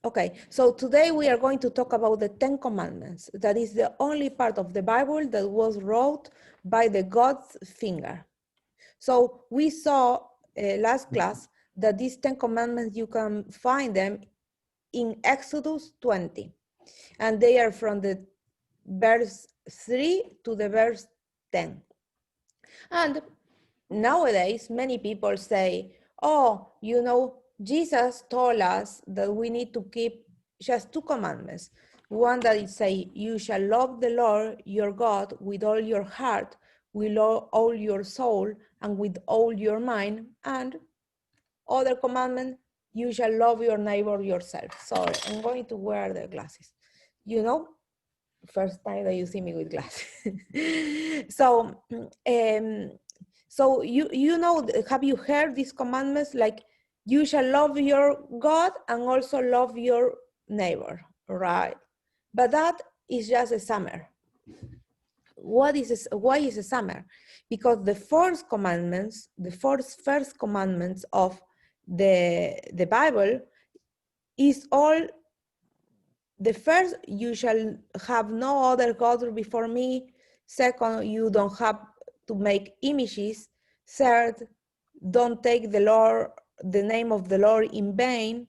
Okay, so today we are going to talk about the Ten Commandments. That is the only part of the Bible that was wrote by the God's finger. So we saw last class that these 10 commandments, you can find them in Exodus 20. And they are from the verse 3 to the verse 10. And nowadays, many people say, oh, you know, Jesus told us that we need to keep just two commandments. One that is say, you shall love the Lord your God with all your heart, with all your soul, and with all your mind. And other commandment, you shall love your neighbor yourself. Sorry, I'm going to wear the glasses. You know, first time that you see me with glasses. So you know, have you heard these commandments like you shall love your God and also love your neighbor, right? But that is just a summary. Why is a summary? Because the first first commandments of the Bible is all. The first, you shall have no other God before me. Second, you don't have to make images. Third, don't take the name of the Lord in vain.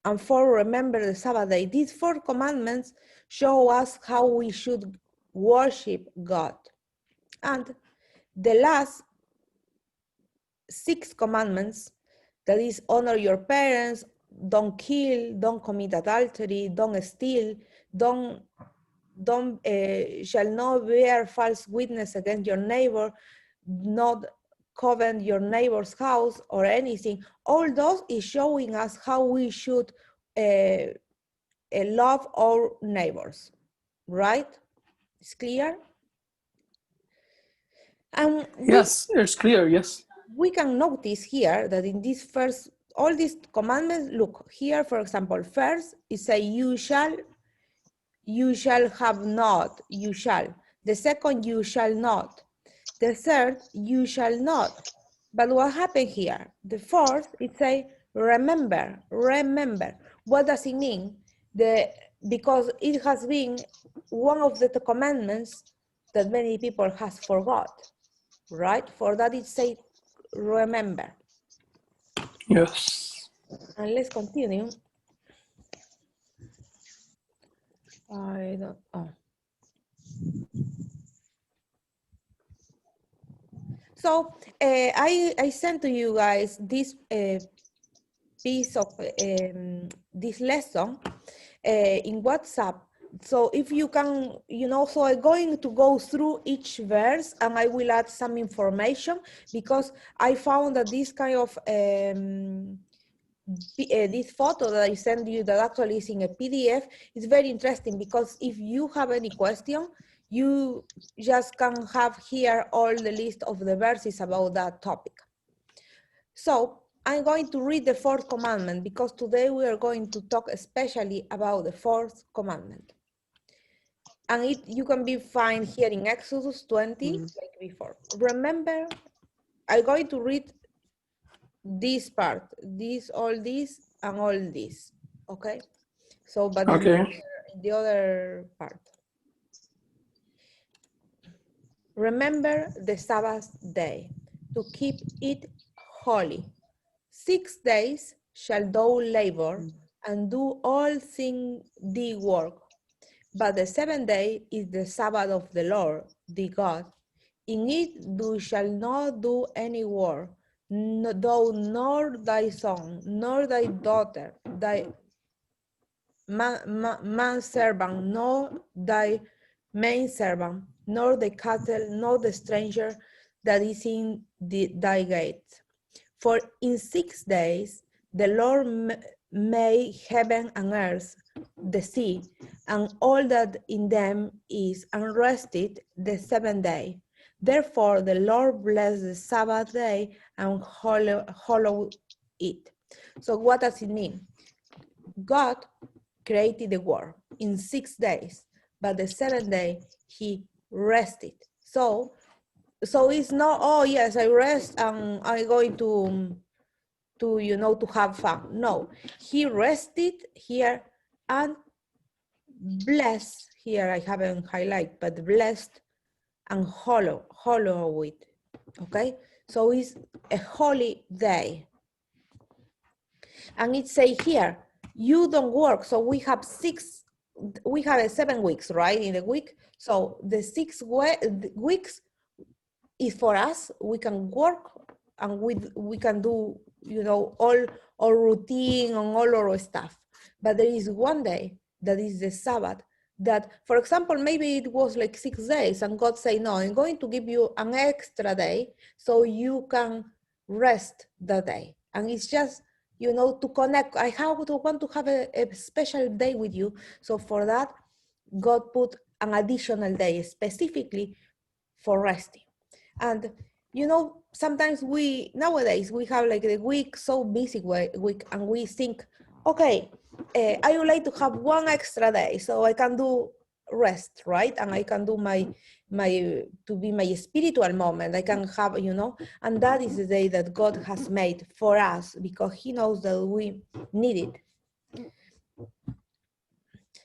And four, remember the Sabbath day. These four commandments show us how we should worship God. And the last 6 commandments, that is honor your parents, don't kill, don't commit adultery, don't steal, don't shall not bear false witness against your neighbor, not covet your neighbor's house or anything. All those is showing us how we should love our neighbors, right? It's clear? And yes, it's clear, yes. We can notice here that in this first, all these commandments, look here, for example, first it says you shall have not, you shall. The second, you shall not. The third, you shall not. But what happened here? The fourth, it says remember, remember. What does it mean? Because it has been one of the commandments that many people has forgot, right? For that it says remember. Yes. And let's continue. So I sent to you guys this piece of this lesson in WhatsApp. So if you can, you know, so I'm going to go through each verse and I will add some information because I found that this kind of this photo that I sent you that actually is in a PDF is very interesting because if you have any question, you just can have here all the list of the verses about that topic. So I'm going to read the fourth commandment because today we are going to talk especially about the fourth commandment. And you can be found here in Exodus 20, like before. Remember, I'm going to read this part, all this, and all this, okay? So, but okay. in the other part. Remember the Sabbath day, to keep it holy. 6 days shall thou labor and do all things thy work. But the 7th day is the Sabbath of the Lord, thy God. In it thou shalt not do any work, thou nor thy son, nor thy daughter, thy manservant, nor thy maidservant, nor the cattle, nor the stranger that is in thy gates. For in 6 days the Lord made heaven and earth, the sea, and all that in them is, and rested the 7th day. Therefore the Lord blessed the Sabbath day and hallowed it. So what does it mean? God created the world in 6 days, but the 7th day he rested. So it's not, oh yes, I rest and I'm going to have fun. No, he rested here and blessed. Here I haven't highlighted, but blessed and hollow it. Okay, so it's a holy day. And it say here, you don't work. So we have 7 weeks, right, in the week. So the 6 weeks is for us. We can work and we can do, all our routine and all our stuff. But there is one day that is the Sabbath that, for example, maybe it was like 6 days and God say, no, I'm going to give you an extra day so you can rest the day. And it's just, to connect. I want to have a special day with you. So for that, God put an additional day specifically for resting. And sometimes nowadays we have like the week, so busy week, and we think, okay, I would like to have one extra day so I can do rest, right? And I can do my spiritual moment. I can have, and that is the day that God has made for us because he knows that we need it.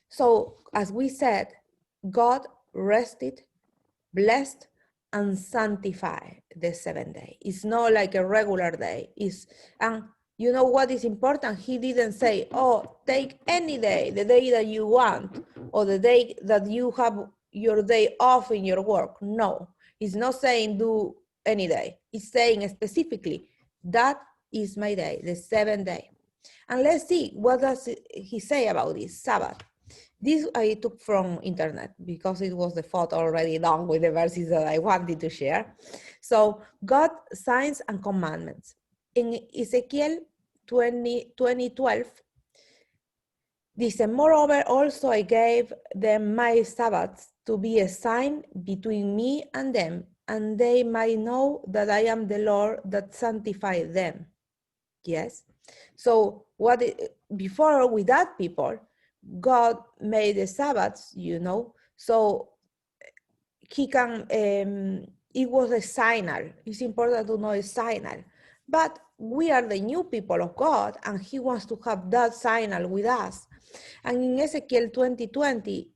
So as we said, God rested, blessed, and sanctified the 7th day. It's not like a regular day. And you know what is important? He didn't say, oh, take any day, the day that you want, or the day that you have your day off in your work. No, he's not saying do any day. He's saying specifically, that is my day, the 7th day. And let's see, what does he say about this Sabbath? This I took from internet because it was the photo already done with the verses that I wanted to share. So God, signs and commandments. In Ezekiel 20:12, dice, moreover, also I gave them my Sabbaths to be a sign between me and them, and they might know that I am the Lord that sanctified them. Yes. So before with that people, God made the Sabbaths, so he can, it was a signal. It's important to know a signal. But we are the new people of God, and he wants to have that signal with us. And in Ezekiel 20:20,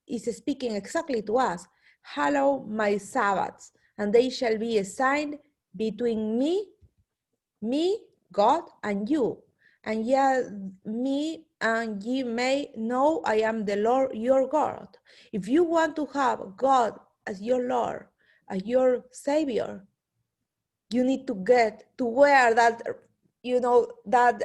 is speaking exactly to us. Hallow my Sabbaths, and they shall be a sign between me, God, and you. And yet me and ye may know I am the Lord your God. If you want to have God as your Lord, as your Savior, you need to get to wear that, that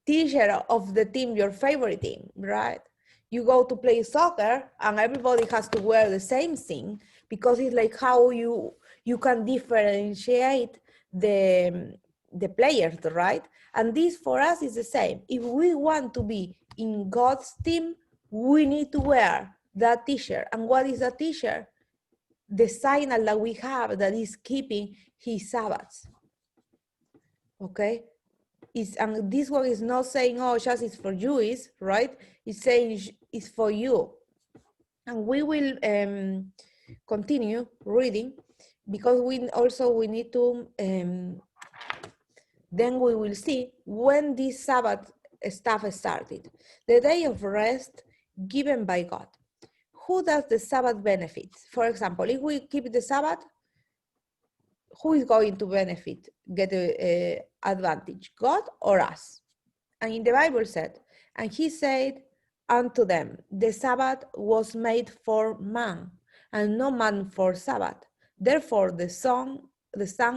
t-shirt of the team, your favorite team, right? You go to play soccer and everybody has to wear the same thing because it's like how you can differentiate the players, right? And this for us is the same. If we want to be in God's team, we need to wear that t-shirt. And what is that t-shirt? The signal that we have that is keeping his Sabbaths. Okay? And this one is not saying, oh, just it's for Jews, right? It's saying it's for you. And we will continue reading because we need to, then we will see when this Sabbath stuff started. The day of rest given by God. Who does the Sabbath benefit? For example, if we keep the Sabbath, who is going to benefit, get a advantage, God or us? And in the Bible said, and he said unto them, the Sabbath was made for man, and no man for Sabbath. Therefore, the Son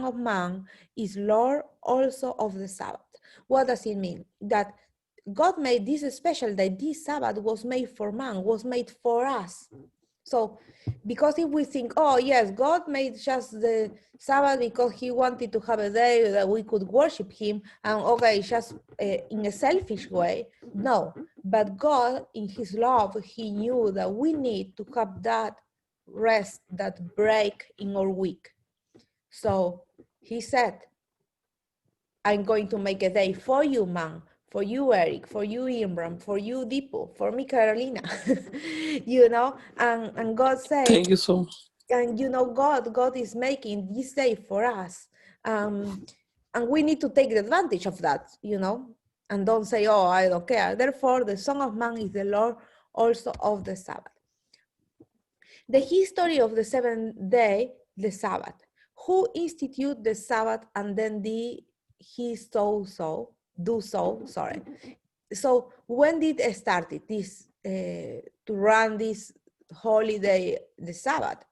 of Man is Lord also of the Sabbath. What does it mean? That God made this special day, this Sabbath was made for man, was made for us. So, because if we think, oh yes, God made just the Sabbath because he wanted to have a day that we could worship him, and okay, just in a selfish way, no. But God, in his love, he knew that we need to have that rest, that break in our week. So he said, I'm going to make a day for you, man, for you, Eric, for you, Imran, for you, Dipo, for me, Carolina, and God said, Thank you so much. and God is making this day for us. And we need to take advantage of that, you know, and don't say, oh, I don't care. Therefore, the Son of Man is the Lord also of the Sabbath. The history of the seventh day, the Sabbath. Who instituted the Sabbath and then do so, sorry. So when did it start this, to run this holiday, the Sabbath?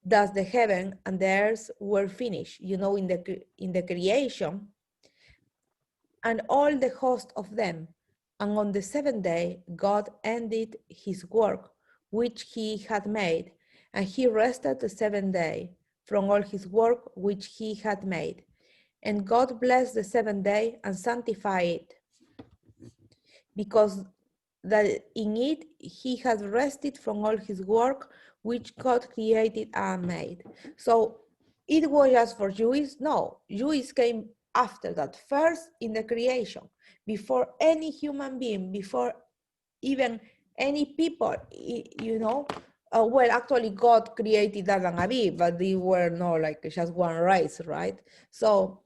Thus the heaven and the earth were finished, you know, in the creation, and all the host of them. And on the seventh day, God ended his work, which he had made, and he rested the seventh day from all his work which he had made. And God blessed the seventh day and sanctified it, because that in it he had rested from all his work which God created and made. So it was just for Jews? No, Jews came after that, first in the creation, before any human being, before even any people, you know. Well, actually God created Adam and Eve, but they were not like just one race, right? So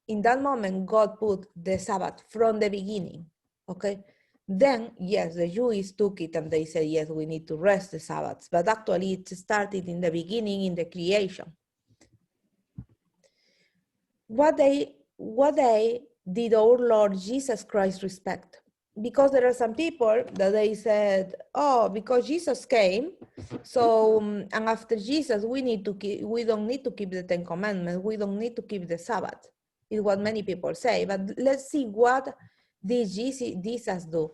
in that moment, God put the Sabbath from the beginning, okay? Then, yes, the Jews took it and they said, yes, we need to rest the Sabbaths, but actually it started in the beginning, in the creation. What day did our Lord Jesus Christ respect? Because there are some people that they said, oh, because Jesus came, so, and after Jesus, we don't need to keep the Ten Commandments, we don't need to keep the Sabbath, is what many people say. But let's see what did Jesus do.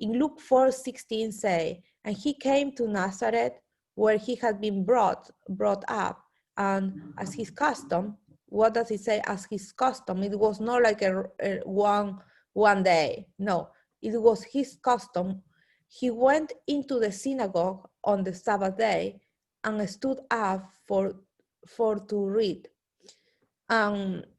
In Luke 4:16 say, and he came to Nazareth, where he had been brought up, and as his custom, what does it say? As his custom, it was not like a one day. No, it was his custom. He went into the synagogue on the Sabbath day and stood up for to read.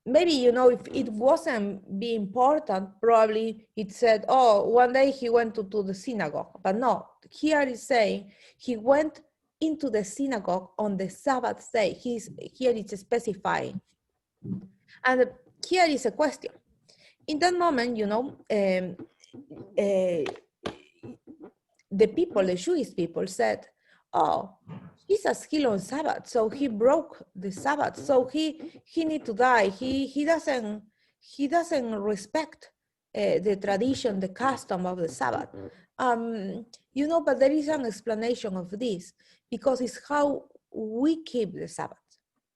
Maybe, you know, if it wasn't be important, probably it said, oh, one day he went to the synagogue. But no, here is saying he went into the synagogue on the Sabbath day. Here it's specifying. And here is a question. In that moment, you know, the people, the Jewish people said, oh, Jesus healed on Sabbath, so he broke the Sabbath, so he need to die. He doesn't respect the tradition, the custom of the Sabbath. You know, but there is an explanation of this, because it's how we keep the Sabbath.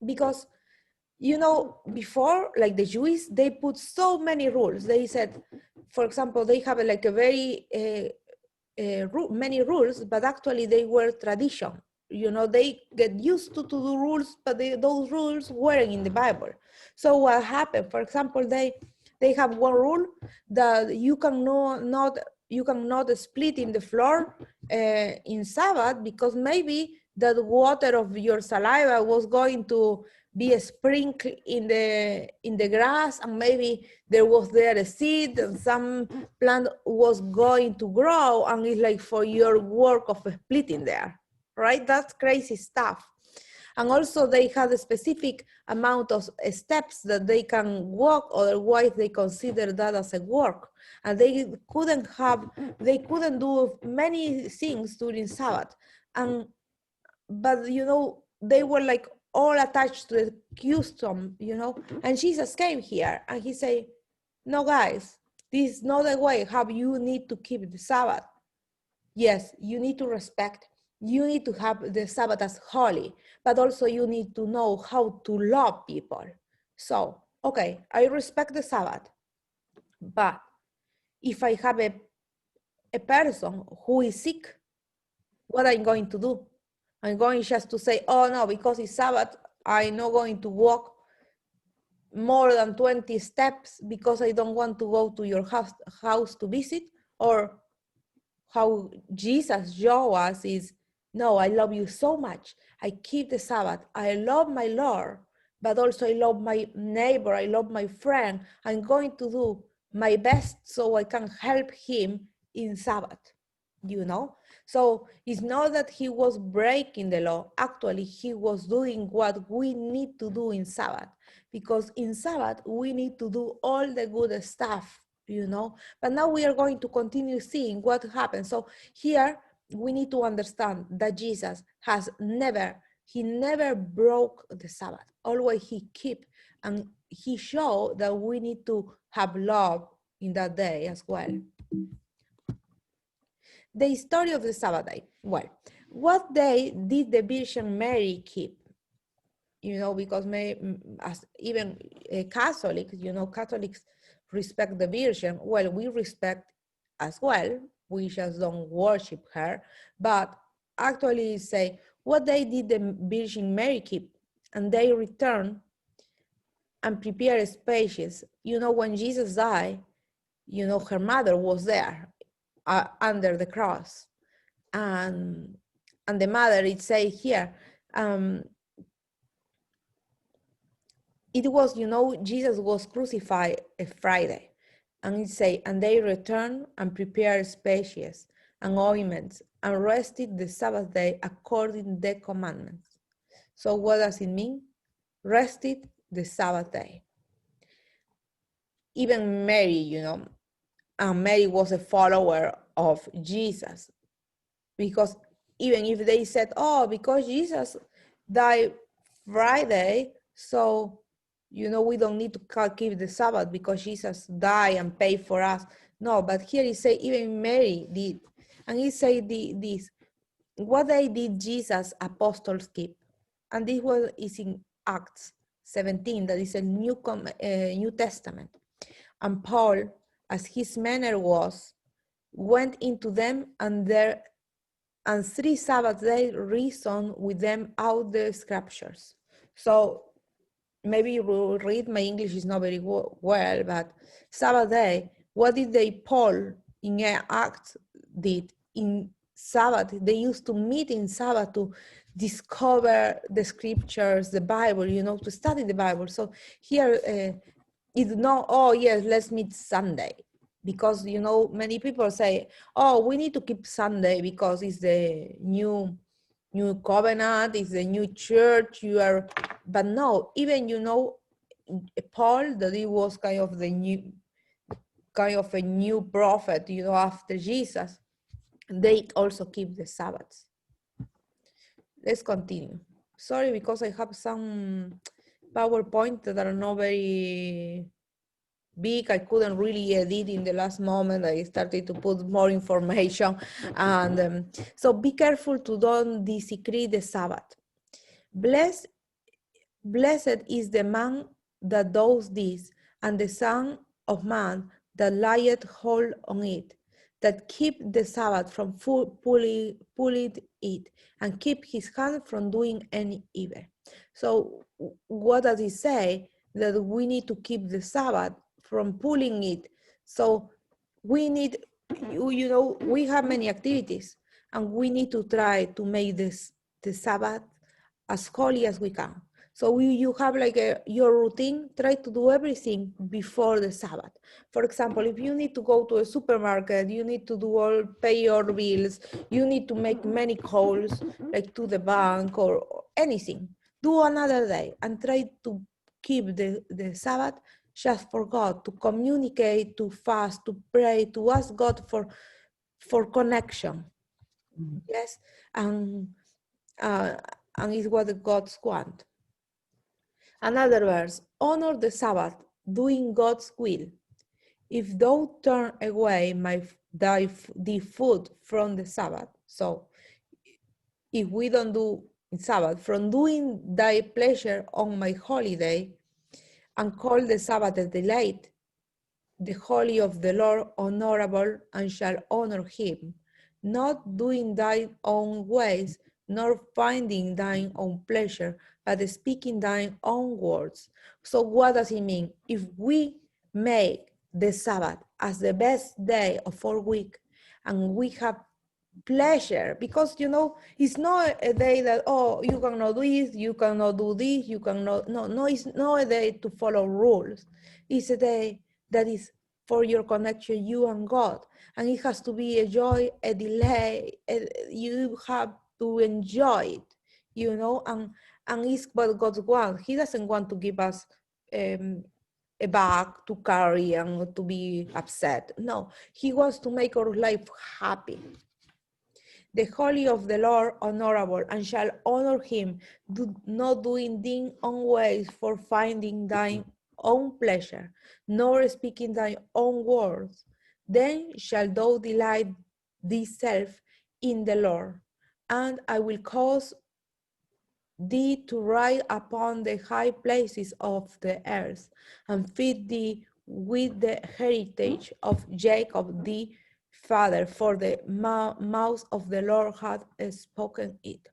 Because, you know, before, like the Jews, they put so many rules. They said, for example, they have like a very many rules, but actually they were tradition. You know, they get used to the rules, but those rules weren't in the Bible. So what happened? For example, they have one rule that you cannot split in the floor in Sabbath, because maybe that water of your saliva was going to be sprinkled in the grass, and maybe there was there a seed and some plant was going to grow, and it's like for your work of splitting there, right? That's crazy stuff. And also they had a specific amount of steps that they can walk, otherwise they consider that as a work. And they couldn't do many things during Sabbath. But you know, they were like all attached to the custom, you know. And Jesus came here and he said, no, guys, this is not the way how you need to keep the Sabbath. Yes, you need to respect, you need to have the Sabbath as holy, but also you need to know how to love people. So, okay, I respect the Sabbath, but if I have a person who is sick, what I'm going to do? I'm going just to say, oh no, because it's Sabbath, I'm not going to walk more than 20 steps because I don't want to go to your house to visit? Or how Jesus showed us is, no, I love you so much. I keep the Sabbath. I love my Lord, but also I love my neighbor. I love my friend. I'm going to do my best so I can help him in Sabbath. you know? So it's not that he was breaking the law. Actually, he was doing what we need to do in Sabbath, because in Sabbath, we need to do all the good stuff, you know? But now we are going to continue seeing what happens. So here, we need to understand that Jesus he never broke the Sabbath. Always he kept, and he showed that we need to have love in that day as well. The story of the Sabbath day. Well, what day did the Virgin Mary keep? You know, because as even Catholics, you know, Catholics respect the Virgin. Well, we respect as well. We just don't worship her. But actually say, what day did the Virgin Mary keep? And they return and prepare spaces. You know, when Jesus died, you know, her mother was there under the cross. And the mother, it says here, it was, you know, Jesus was crucified a Friday. And it say, and they returned and prepared spices and ointments and rested the Sabbath day according to the commandments. So what does it mean? Rested the Sabbath day. Even Mary, you know, and Mary was a follower of Jesus, because even if they said, oh, because Jesus died Friday, so, you know, we don't need to keep the Sabbath because Jesus died and paid for us. No, but here it says even Mary did. And he said this, what day did Jesus' apostles keep? And this is in Acts 17, that is a New Testament. And Paul, as his manner was, went into them, and 3 Sabbath days reasoned with them out the scriptures. So maybe you will read, my English is not very well, but Sabbath day, what did Paul in Acts did in Sabbath? They used to meet in Sabbath to discover the scriptures, the Bible, you know, to study the Bible. So here it's not, oh yes, let's meet Sunday. Because, you know, many people say, oh, we need to keep Sunday because it's the new covenant, it's the new church, but no, even, you know, Paul, that he was kind of a new prophet, you know, after Jesus, they also keep the Sabbaths. Let's continue. Sorry, because I have some PowerPoint that are not very big. I couldn't really edit in the last moment. I started to put more information. And so be careful to don't desecrate the Sabbath. Blessed is the man that does this, and the Son of Man that layeth hold on it, that keep the Sabbath from pulling it, and keep his hand from doing any evil. So what does it say? That we need to keep the Sabbath from pulling it. So we need, you know, we have many activities, and we need to try to make the Sabbath as holy as we can. So you have like your routine, try to do everything before the Sabbath. For example, if you need to go to a supermarket, you need to pay your bills, you need to make many calls, like to the bank or anything. Do another day and try to keep the Sabbath just for God, to communicate, to fast, to pray, to ask God for connection. Mm-hmm. Yes, and it's what God wants. Another verse, honor the Sabbath, doing God's will. If thou turn away the food from the Sabbath, so if we don't do Sabbath, from doing thy pleasure on my holiday, and call the Sabbath a delight, the holy of the Lord honorable, and shall honor him, not doing thine own ways, nor finding thine own pleasure, but speaking thine own words. So what does it mean? If we make the Sabbath as the best day of our week, and we have pleasure, because, you know, it's not a day that, oh, you cannot do this, you cannot do this, you cannot, no, it's not a day to follow rules. It's a day that is for your connection, you and God. And it has to be a joy, a delay. You have to enjoy it, you know, and it's what God wants. He doesn't want to give us a bag to carry and to be upset. No, he wants to make our life happy. The holy of the Lord honorable, and shall honor him, not doing thine own ways for finding thine own pleasure, nor speaking thine own words. Then shall thou delight thyself in the Lord, and I will cause thee to ride upon the high places of the earth, and feed thee with the heritage of Jacob thy father, for the mouth of the Lord hath spoken it.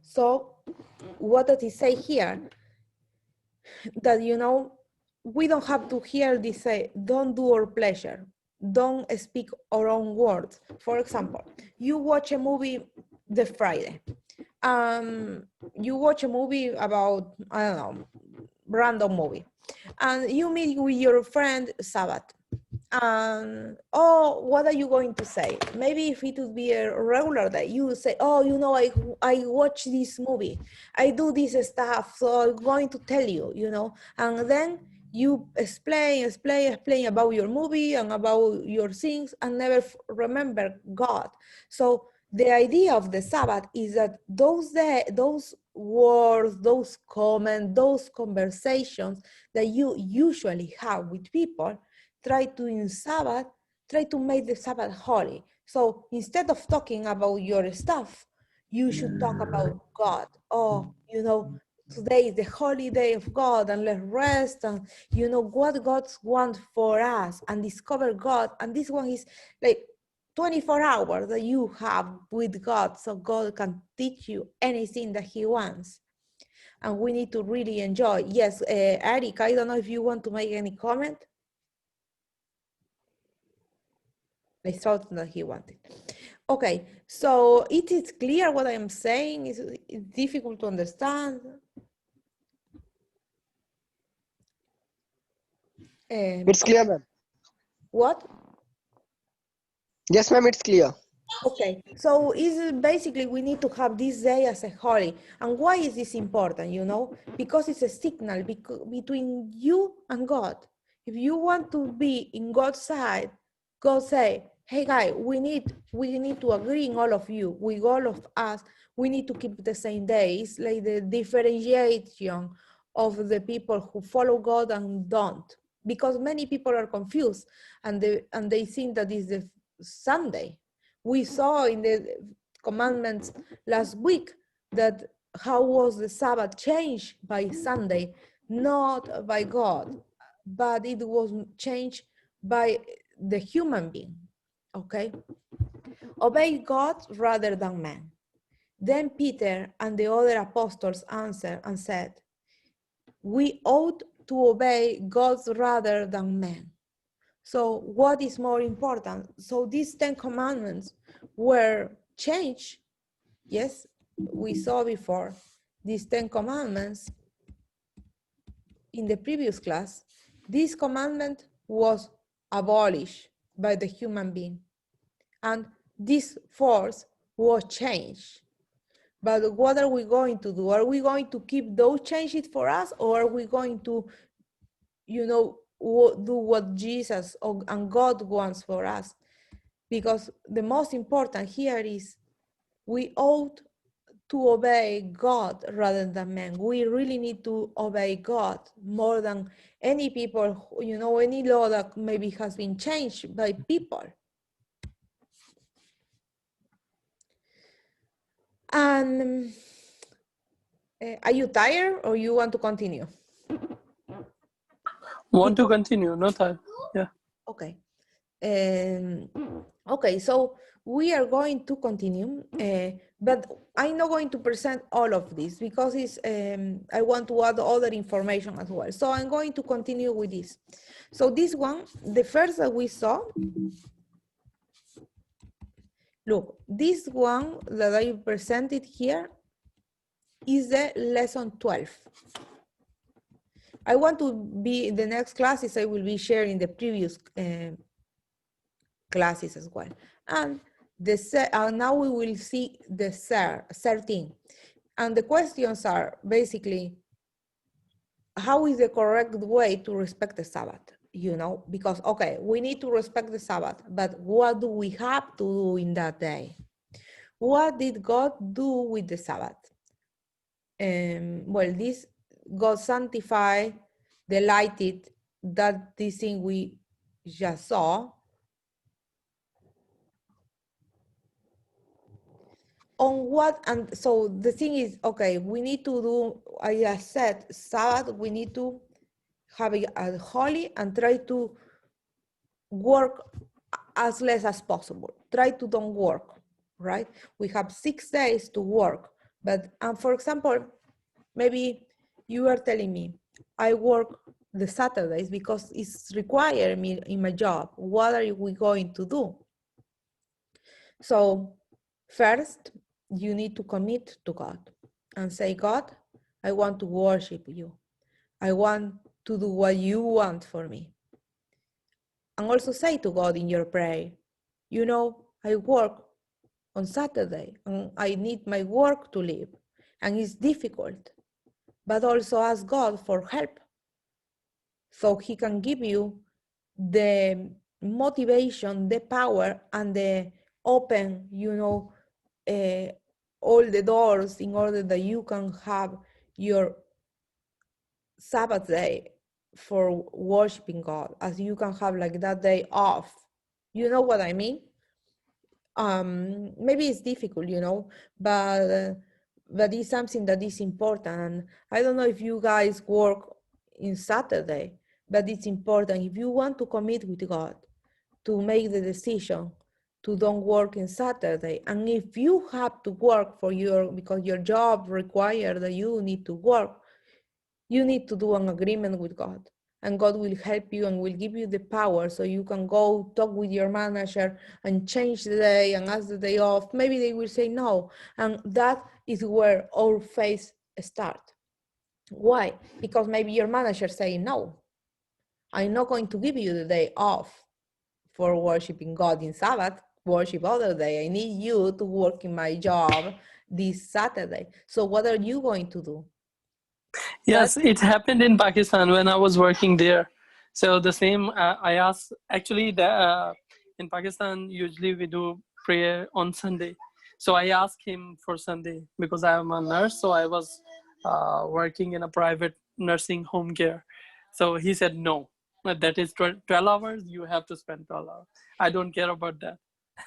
So what does it say here? That, you know, we don't have to hear this say, don't do our pleasure, don't speak our own words. For example, you watch a movie the Friday. You watch a movie about, I don't know, random movie, and you meet with your friend Sabbath. Oh, what are you going to say? Maybe if it would be a regular day, you would say, oh, you know, I watch this movie, I do this stuff, so I'm going to tell you, you know, and then you explain about your movie and about your things and never remember God. So the idea of the Sabbath is that those words, those comments, those conversations that you usually have with people, try to in Sabbath, try to make the Sabbath holy. So instead of talking about your stuff, you should talk about God. Oh, you know, today is the holy day of God, and let's rest, and you know what God wants for us, and discover God. And this one is like 24 hours that you have with God, so God can teach you anything that he wants. And we need to really enjoy. Yes, Eric, I don't know if you want to make any comment. I thought that he wanted. Okay, so it is clear what I am saying. It's difficult to understand. It's clear, ma'am. What? Yes, ma'am, it's clear. Okay, so is basically we need to have this day as a holy. And why is this important, you know? Because it's a signal between you and God. If you want to be in God's side, God say, hey guys, we need to agree in all of you, with all of us, we need to keep the same day. It's like the differentiation of the people who follow God and don't. Because many people are confused and they think that is the Sunday. We saw in the commandments last week that how was the Sabbath changed by Sunday, not by God, but it was changed by the human being, okay? Obey God rather than man. Then Peter and the other apostles answered and said, we ought to obey God rather than men. So what is more important? So these 10 commandments were changed. Yes, we saw before these 10 commandments in the previous class. This commandment was abolished by the human being. And this force was changed. But what are we going to do? Are we going to keep those changes for us, or are we going to, you know, do what Jesus and God wants for us? Because the most important here is we ought to obey God rather than men. We really need to obey God more than any people, you know, any law that maybe has been changed by people. And are you tired or you want to continue? Want to continue, no time. Yeah. Okay. Okay, so we are going to continue, but I'm not going to present all of this because it's, I want to add other information as well. So I'm going to continue with this. So this one, the first that we saw, look, this one that I presented here is the lesson 12. I want to be, the next classes I will be sharing the previous classes as well. And now we will see the 13. And the questions are basically, how is the correct way to respect the Sabbath? You know, because, okay, we need to respect the Sabbath, but what do we have to do in that day? What did God do with the Sabbath? Well, this God sanctified, delighted, that this thing we just saw. On what, and so the thing is, okay, we need to do, I just said, Sabbath, we need to have it as holy and try to work as less as possible. Try to don't work, right? We have 6 days to work, but for example, maybe you are telling me, I work the Saturdays because it's required me in my job. What are we going to do? So first, you need to commit to God and say, God, I want to worship you. I want to do what you want for me. And also say to God in your prayer, you know, I work on Saturday and I need my work to live. And it's difficult, but also ask God for help so he can give you the motivation, the power, and the open, you know, all the doors in order that you can have your Sabbath day for worshiping God, as you can have like that day off. You know what I mean? Maybe it's difficult, you know, but it's something that is important. And I don't know if you guys work in Saturday, but it's important if you want to commit with God to make the decision to don't work in Saturday. And if you have to work because your job requires that you need to work, you need to do an agreement with God. And God will help you and will give you the power so you can go talk with your manager and change the day and ask the day off. Maybe they will say no. And that is where our faith starts. Why? Because maybe your manager saying no. I'm not going to give you the day off for worshiping God in Sabbath, worship other day. I need you to work in my job this Saturday. So what are you going to do? Yes, it happened in Pakistan when I was working there. So the same, I asked, actually, in Pakistan, usually we do prayer on Sunday. So I asked him for Sunday because I am a nurse. So I was working in a private nursing home care. So he said, no, that is 12 hours. You have to spend 12 hours. I don't care about that.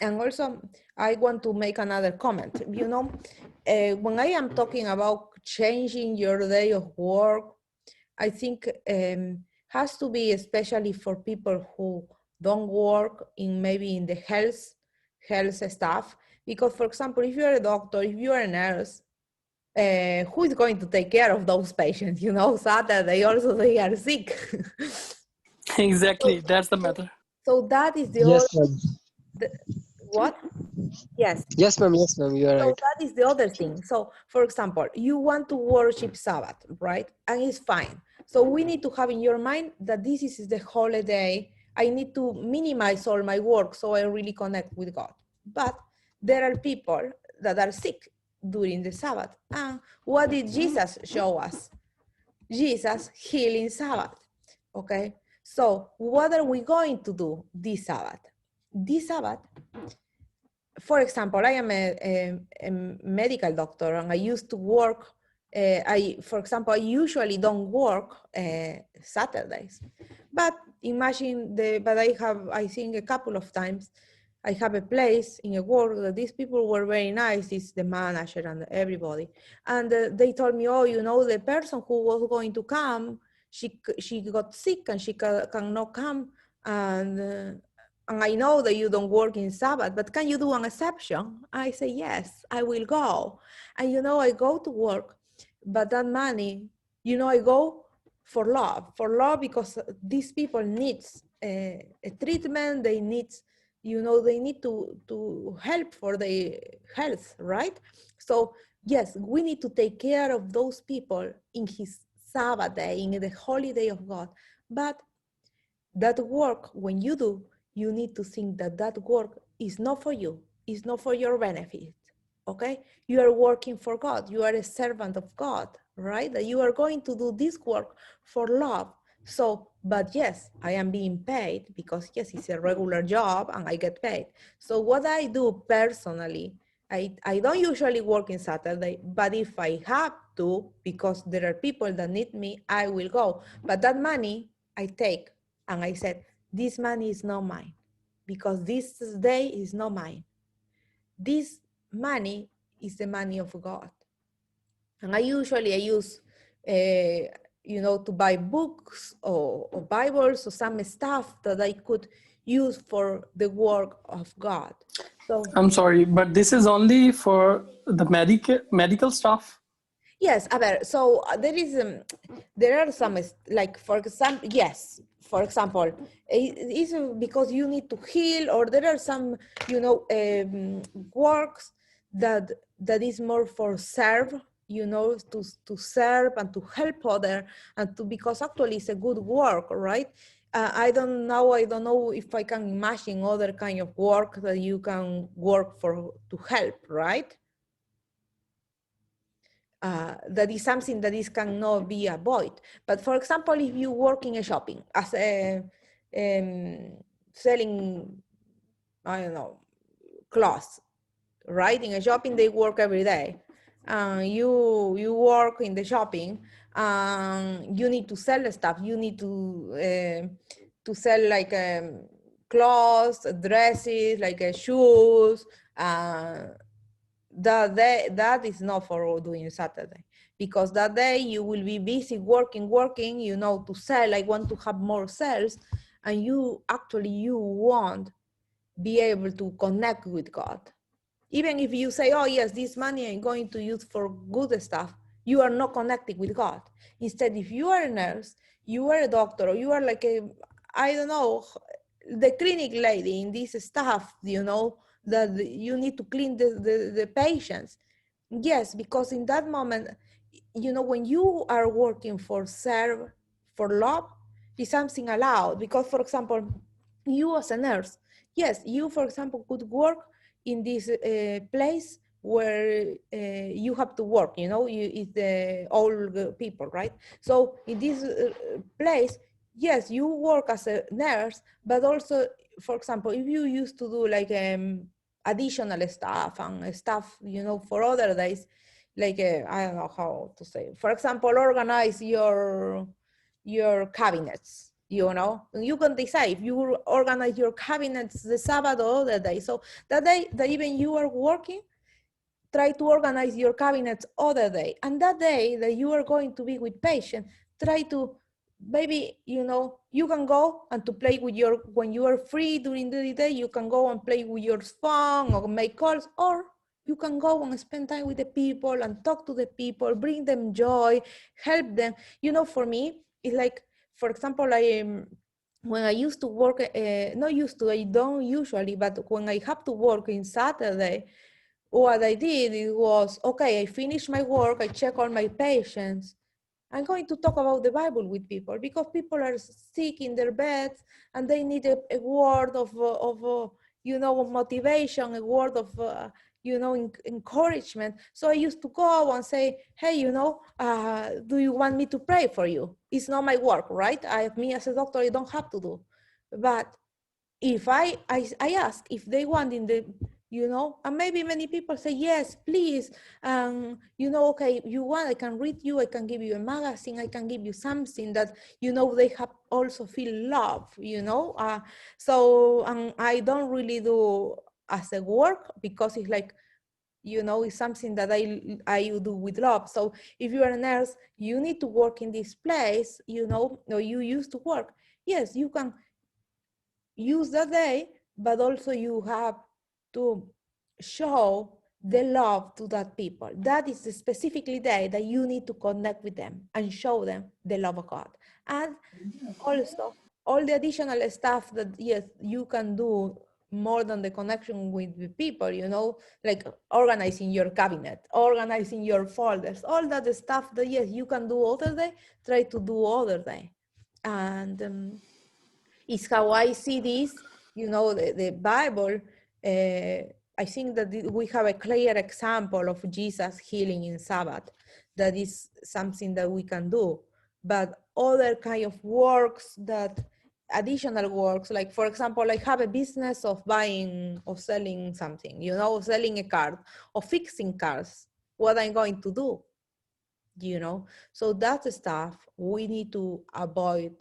And also, I want to make another comment. You know, when I am talking about changing your day of work, I think has to be especially for people who don't work maybe in the health staff. Because, for example, if you're a doctor, if you're a nurse, who is going to take care of those patients? You know, Saturday also they are sick. Exactly, that's the matter. So that is the Yes, other. ma'am. What? Yes. Yes, ma'am. Yes, ma'am. You are So right. that is the other thing. So, for example, you want to worship Sabbath, right? And it's fine. So we need to have in your mind that this is the holiday. I need to minimize all my work so I really connect with God. But there are people that are sick during the Sabbath. And what did Jesus show us? Jesus healing Sabbath. Okay. So what are we going to do this Sabbath? This Sabbath, for example, I am a medical doctor and I used to work, for example, I usually don't work Saturdays, but imagine but I think a couple of times, I have a place in a work that these people were very nice, it's the manager and everybody. And they told me, oh, you know, the person who was going to come, she got sick and she cannot come. And I know that you don't work in Sabbath, but can you do an exception? I say, yes, I will go. And you know, I go to work, but that money, you know, I go for love because these people need a treatment, they need, you know, they need to help for their health, right? So yes, we need to take care of those people in his Sabbath day, in the holy day of God. But that work, when you do, you need to think that that work is not for you, it's not for your benefit, okay? You are working for God, you are a servant of God, right? That you are going to do this work for love. So, but yes, I am being paid because yes, it's a regular job and I get paid. So what I do personally, I don't usually work in Saturday, but if I have to, because there are people that need me, I will go. But that money I take and I said, this money is not mine because this day is not mine. This money is the money of God. And I usually use, to buy books or Bibles or some stuff that I could use for the work of God. So I'm sorry, but this is only for the medical stuff. yes, so there are some, like, for example, yes, for example, it's because you need to heal, or there are some, works that is more for serve, to serve and to help other, and because actually it's a good work, right? I don't know if I can imagine other kind of work that you can work for to help, right? That is something that is cannot be avoided. But for example, if you work in a shopping as a selling, I don't know, clothes, right? In a shopping, they work every day. You work in the shopping, you need to sell stuff. You need to sell like clothes, dresses, like shoes. That is not for doing Saturday, because that day you will be busy working, to sell. I want to have more sales, and you won't be able to connect with God. Even if you say, oh yes, this money I'm going to use for good stuff, you are not connected with God. Instead, if you are a nurse, you are a doctor, or you are like I don't know, the clinic lady in this stuff, that you need to clean the patients. Yes, because in that moment, when you are working for serve, for love, is something allowed. Because, for example, you as a nurse, yes, you, for example, could work in this place where you have to work, it's the old people, right? So in this place, yes, you work as a nurse, but also, for example, if you used to do like additional stuff and stuff, for other days, like I don't know how to say. For example, organize your cabinets. You can decide if you organize your cabinets the Sabbath or other day. So that day that even you are working, try to organize your cabinets other day. And that day that you are going to be with patients, try to maybe, you can go and to play with when you are free during the day, you can go and play with your phone or make calls, or you can go and spend time with the people and talk to the people, bring them joy, help them. For me, it's like, for example, when I used to work, not used to, I don't usually, but when I have to work in Saturday, what I did, it was, okay, I finished my work, I check all my patients. I'm going to talk about the Bible with people, because people are sick in their beds and they need a word of motivation, a word of, encouragement. So I used to go and say, hey, do you want me to pray for you? It's not my work, right? Me as a doctor, I don't have to do. But if I ask if they want in the, and maybe many people say, yes, please, okay, you want, I can read you, I can give you a magazine, I can give you something that, they have also feel love, so I don't really do as a work, because it's like, it's something that I do with love. So if you are a nurse, you need to work in this place, or you used to work, yes, you can use that day, but also you have to show the love to that people. That is the specifically day that you need to connect with them and show them the love of God. And also all the additional stuff that, yes, you can do more than the connection with the people, you know, like organizing your cabinet, organizing your folders, all that stuff that, yes, you can do other day, try to do other day. And it's how I see this, you know, the Bible. I think that we have a clear example of Jesus healing in Sabbath. That is something that we can do. But other kind of works that, additional works, like for example, I have a business of buying or selling something, you know, selling a car or fixing cars, what I'm going to do, you know? So that stuff we need to avoid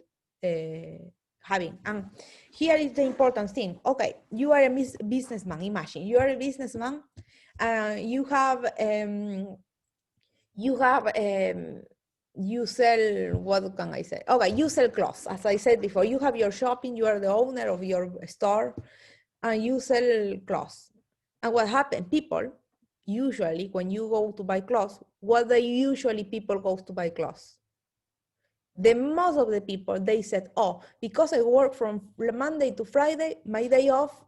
having. And here is the important thing. Okay, you are a businessman. Imagine you are a businessman. You sell, what can I say? Okay, you sell clothes. As I said before, you have your shopping, you are the owner of your store, and you sell clothes. And what happened? People, usually when you go to buy clothes, what they usually people go to buy clothes? The most of the people, they said, oh, because I work from Monday to Friday, my day off,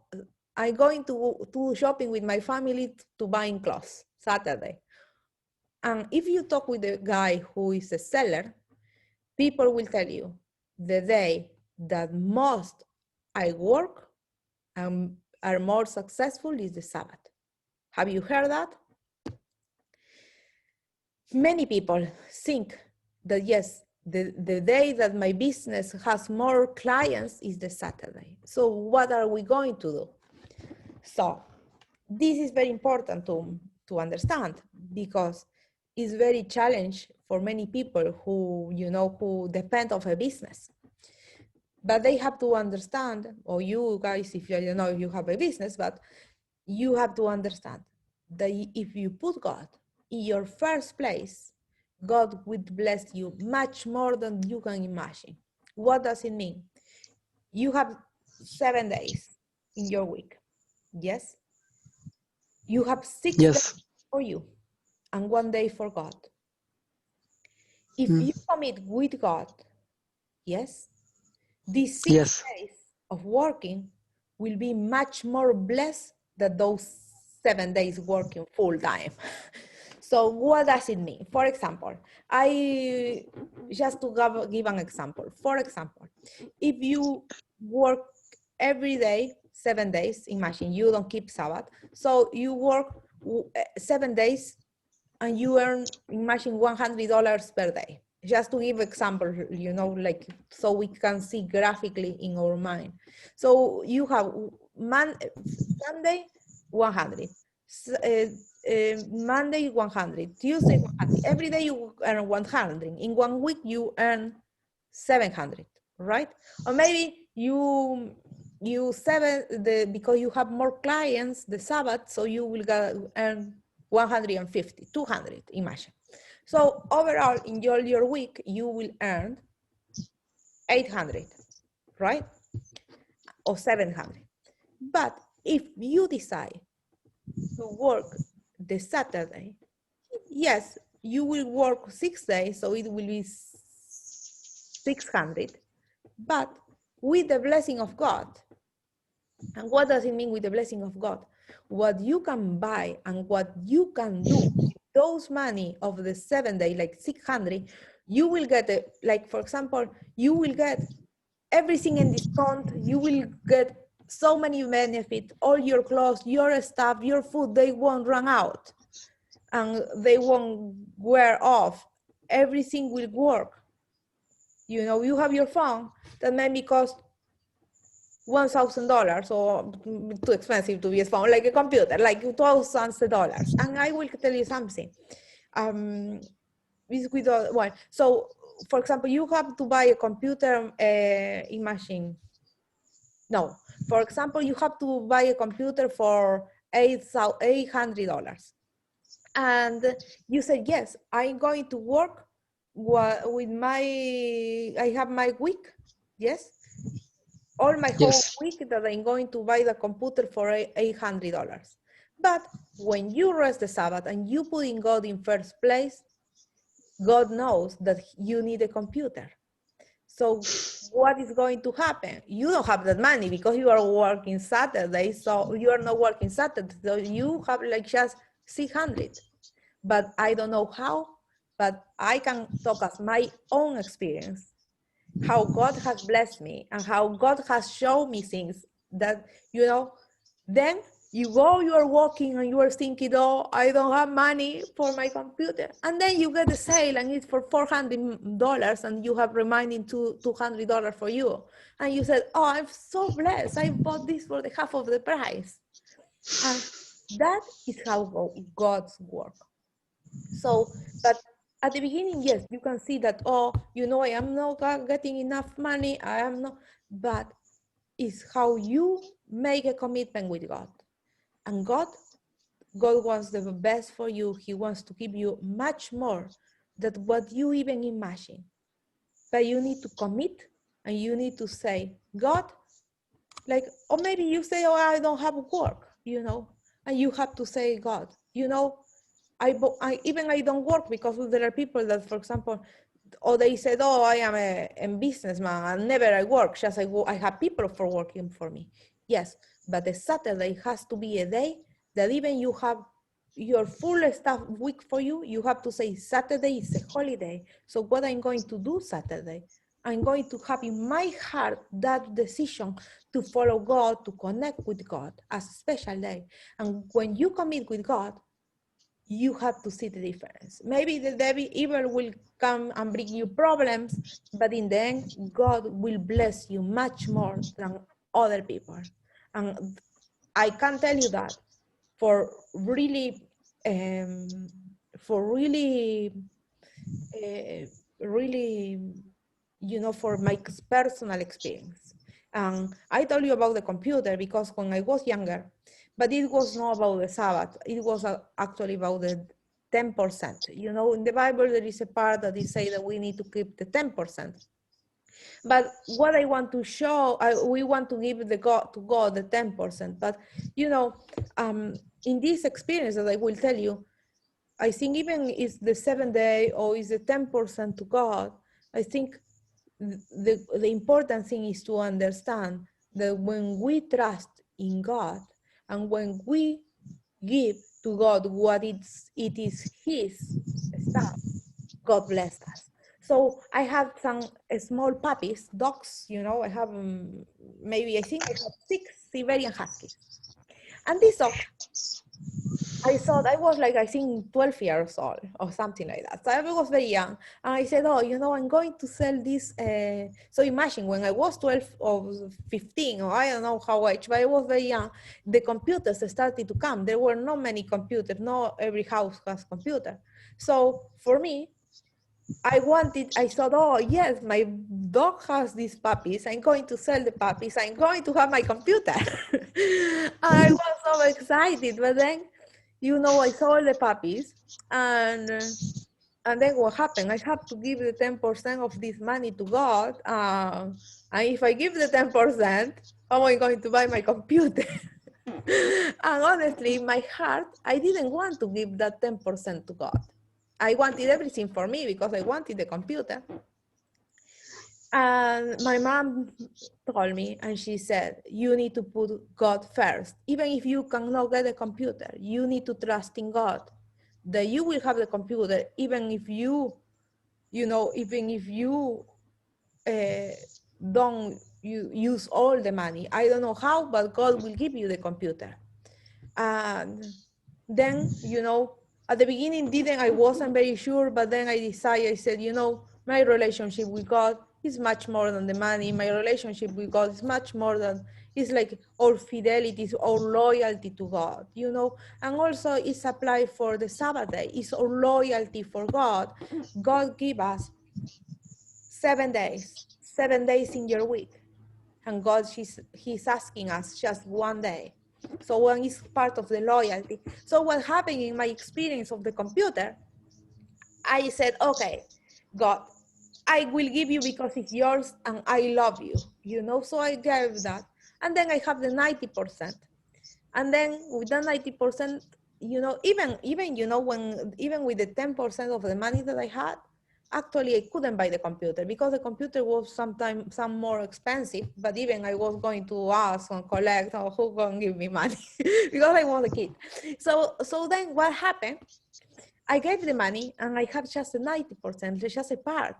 I'm going to shopping with my family to buying clothes, Saturday. And if you talk with the guy who is a seller, people will tell you the day that most I work and are more successful is the Sabbath. Have you heard that? Many people think that yes, the day that my business has more clients is the Saturday. So what are we going to do? So this is very important to understand, because it's very challenging for many people who, you know, who depend on a business. But they have to understand, or you guys, if you don't know if you have a business, but you have to understand that if you put God in your first place, God will bless you much more than you can imagine. What does it mean? You have 7 days in your week. Yes? You have 6 Yes. days for you and 1 day for God. If you commit with God, yes, these 6 Yes. days of working will be much more blessed than those 7 days working full time. So what does it mean? For example, just to give an example. For example, if you work every day, 7 days, imagine you don't keep Sabbath. So you work 7 days and you earn, imagine $100 per day. Just to give example, you know, like, so we can see graphically in our mind. So you have Sunday, 100. Monday 100, Tuesday 100. Every day you earn 100. In 1 week you earn 700, right? Or maybe because you have more clients the Sabbath, so you will earn 150, 200. Imagine. So overall in your week you will earn 800, right? Or 700. But if you decide to work the Saturday, yes, you will work 6 days, so it will be 600, but with the blessing of God. And what does it mean with the blessing of God? What you can buy and what you can do with those money of the 7 day, like 600, you will get, like for example, you will get everything in discount, you will get so many benefits, all your clothes, your stuff, your food, they won't run out and they won't wear off. Everything will work. You know, you have your phone that maybe cost $1,000 or too expensive to be a phone, like a computer, like $1,000. And I will tell you something. So, for example, you have to buy a computer, imagine. No, for example, you have to buy a computer for $800. And you say, yes, I'm going to work with I have my week, yes? All my whole week that I'm going to buy the computer for $800. But when you rest the Sabbath and you put in God in first place, God knows that you need a computer. So what is going to happen? You don't have that money because you are working Saturday, so you are not working Saturday, so you have like just 600. But I don't know how, but I can talk as my own experience, how God has blessed me and how God has shown me things that, you know, then you go, you are walking and you are thinking, oh, I don't have money for my computer. And then you get a sale and it's for $400 and you have remaining $200 for you. And you said, oh, I'm so blessed. I bought this for the half of the price. And that is how God's work. So, but at the beginning, yes, you can see that, oh, you know, I am not getting enough money. I am not, but it's how you make a commitment with God. And God wants the best for you. He wants to give you much more than what you even imagine. But you need to commit and you need to say, God, like, or maybe you say, oh, I don't have work, you know, and you have to say, God, you know, I don't work because there are people that, for example, or they said, oh, I am a businessman and never I work, just I have people for working for me. Yes, but the Saturday has to be a day that even you have your full staff week for you, you have to say Saturday is a holiday. So what I'm going to do Saturday, I'm going to have in my heart that decision to follow God, to connect with God as a special day. And when you commit with God, you have to see the difference. Maybe the devil evil will come and bring you problems, but in the end, God will bless you much more than other people. And I can tell you that for really, really, you know, for my personal experience. And I told you about the computer because when I was younger, but it was not about the Sabbath. It was actually about the 10%. You know, in the Bible, there is a part that is say that we need to keep the 10%. But what I want to show, we want to give to God the 10%. But, you know, in this experience that I will tell you, I think even is the 7th day or is the 10% to God, I think the important thing is to understand that when we trust in God and when we give to God what it is His stuff, God bless us. So I have some small puppies, dogs, you know, I have maybe, I think I have 6 Siberian Huskies. And these dogs, I thought I was like, I think 12 years old or something like that. So I was very young. And I said, oh, you know, I'm going to sell this. So imagine when I was 12 or 15, or I don't know how age, but I was very young, the computers started to come. There were not many computers. Not every house has computer. So for me, I thought, oh, yes, my dog has these puppies. I'm going to sell the puppies. I'm going to have my computer. And I was so excited. But then, you know, I sold the puppies. And then what happened? I have to give the 10% of this money to God. And if I give the 10%, how am I going to buy my computer? And honestly, in my heart, I didn't want to give that 10% to God. I wanted everything for me because I wanted the computer. And my mom told me, and she said, you need to put God first. Even if you cannot get a computer, you need to trust in God that you will have the computer, even if you know, even if you don't use all the money. I don't know how, but God will give you the computer. And then, you know, at the beginning, I wasn't very sure, but then I said, you know, my relationship with God is much more than the money. My relationship with God is much more than, it's like all fidelity, all loyalty to God, you know, and also it's applied for the Sabbath day. It's all loyalty for God. God give us 7 days in your week. And God, he's asking us just one day. So one is part of the loyalty. So what happened in my experience of the computer, I said, okay, God, I will give you because it's yours and I love you, you know? So I gave that. And then I have the 90%. And then with that 90%, you know, even you know, even with the 10% of the money that I had, actually I couldn't buy the computer because the computer was sometimes some more expensive, but even I was going to ask and collect, or who gonna give me money because I was a kid. So then what happened? I gave the money and I have just a 90%, just a part.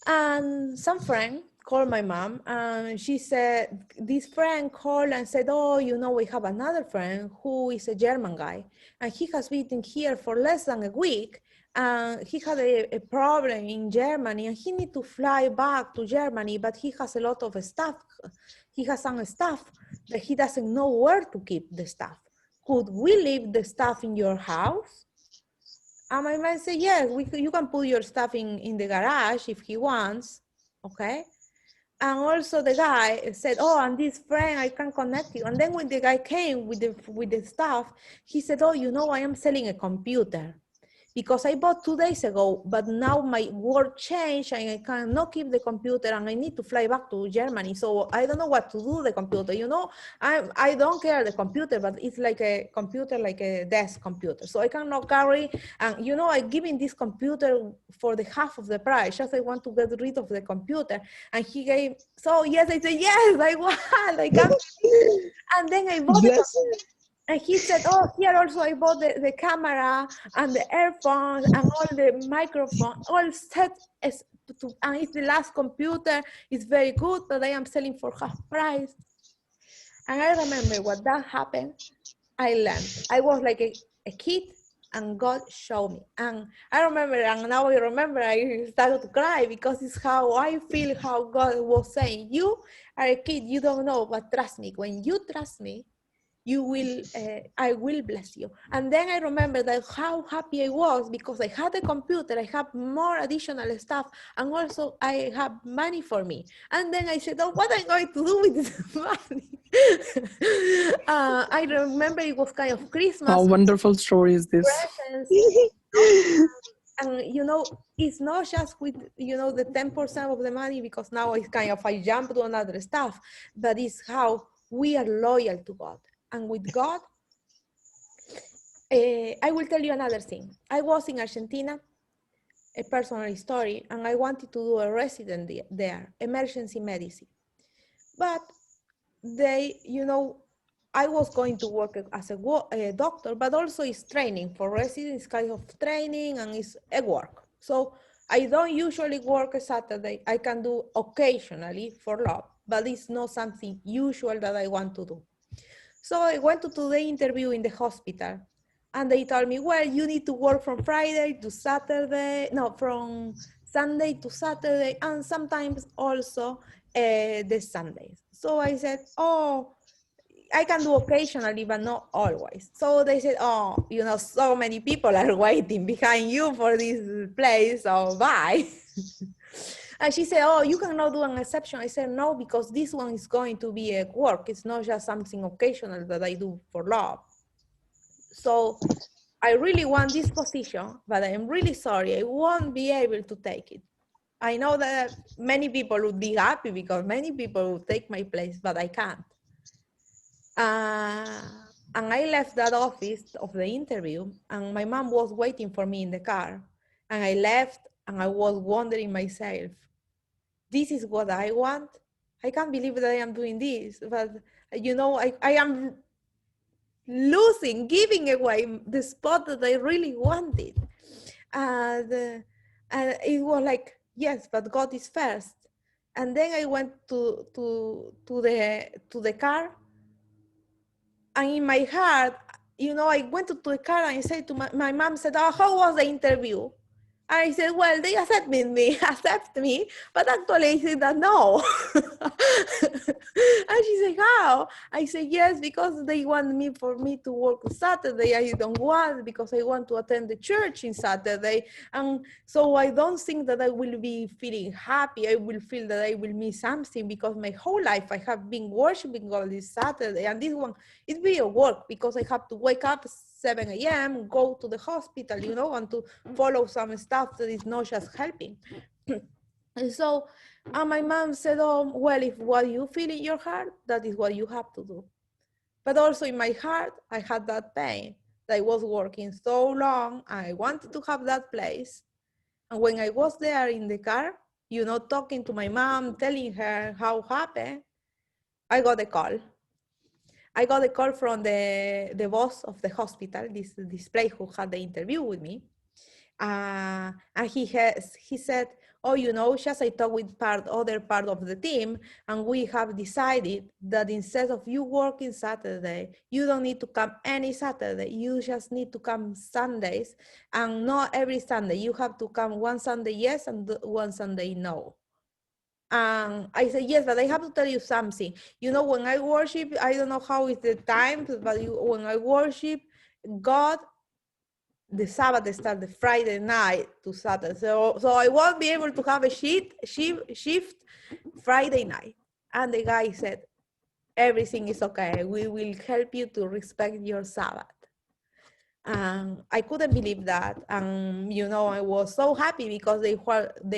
And some friend called my mom and she said, this friend called and said, oh, you know, we have another friend who is a German guy and he has been here for less than a week. And he had a problem in Germany and he need to fly back to Germany, but he has a lot of stuff. He has some stuff that he doesn't know where to keep the stuff. Could we leave the stuff in your house? And my man said, yes, you can put your stuff in the garage if he wants, okay? And also the guy said, oh, and this friend, I can connect you. And then when the guy came with the stuff, he said, oh, you know, I am selling a computer because I bought 2 days ago, but now my work changed and I cannot keep the computer and I need to fly back to Germany. So I don't know what to do with the computer. You know, I don't care the computer, but it's like a computer, like a desk computer. So I cannot carry, and you know, I'm giving this computer for the half of the price. Just I want to get rid of the computer. And he gave, so yes, I said, yes, I want, I can. And then I bought the computer. And he said, oh, here also I bought the camera and the earphones and all the microphone, all set and it's the last computer. It's very good, but I am selling for half price. And I remember when that happened, I learned. I was like a kid and God showed me. And I remember, and now I remember, I started to cry because it's how I feel, how God was saying, you are a kid, you don't know, but trust me. When you trust me, you will, I will bless you. And then I remember that how happy I was because I had a computer, I have more additional stuff, and also I have money for me. And then I said, oh, what am I going to do with this money? I remember it was kind of Christmas. How wonderful story is this? Presents, and you know, it's not just with, you know, the 10% of the money, because now it's kind of, I jump to another stuff, but it's how we are loyal to God. And with God, I will tell you another thing. I was in Argentina, a personal story, and I wanted to do a resident there, emergency medicine. But they, you know, I was going to work as a doctor, but also it's training for residents, kind of training, and it's a work. So I don't usually work a Saturday. I can do occasionally for love, but it's not something usual that I want to do. So I went to the interview in the hospital and they told me, well, you need to work from Friday to Saturday, no, from Sunday to Saturday, and sometimes also the Sundays. So I said, oh, I can do occasionally, but not always. So they said, oh, you know, so many people are waiting behind you for this place, so bye. And she said, oh, you cannot do an exception. I said, no, because this one is going to be a work. It's not just something occasional that I do for love. So I really want this position, but I'm really sorry. I won't be able to take it. I know that many people would be happy because many people would take my place, but I can't. And I left that office of the interview and my mom was waiting for me in the car. And I left and I was wondering myself, this is what I want. I can't believe that I am doing this, but you know, I am losing, giving away the spot that I really wanted. And it was like, yes, but God is first. And then I went to the car, and in my heart, you know, I went to the car and I said to my mom said, oh, how was the interview? I said, well, they accept me, but actually I said that no. And she said, how? I said, yes, because they want me to work Saturday. I don't want, because I want to attend the church in Saturday. And so I don't think that I will be feeling happy. I will feel that I will miss something because my whole life I have been worshiping God this Saturday. And this one, it be a work because I have to wake up 7 a.m., go to the hospital, you know, and to follow some stuff that is not just helping. And so my mom said, oh, well, if what you feel in your heart, that is what you have to do. But also in my heart, I had that pain that I was working so long. I wanted to have that place. And when I was there in the car, talking to my mom, telling her how happened, I got a call. I got a call from the boss of the hospital, this place who had the interview with me. And he said, oh, just I talked with other part of the team, and we have decided that instead of you working Saturday, you don't need to come any Saturday. You just need to come Sundays, and not every Sunday. You have to come one Sunday yes and one Sunday no. And I said, yes, but I have to tell you something. When I worship, I don't know how is the time, but when I worship God, the Sabbath starts the Friday night to Saturday. So I won't be able to have a shift Friday night. And the guy said, everything is okay. We will help you to respect your Sabbath. And I couldn't believe that. And, I was so happy because they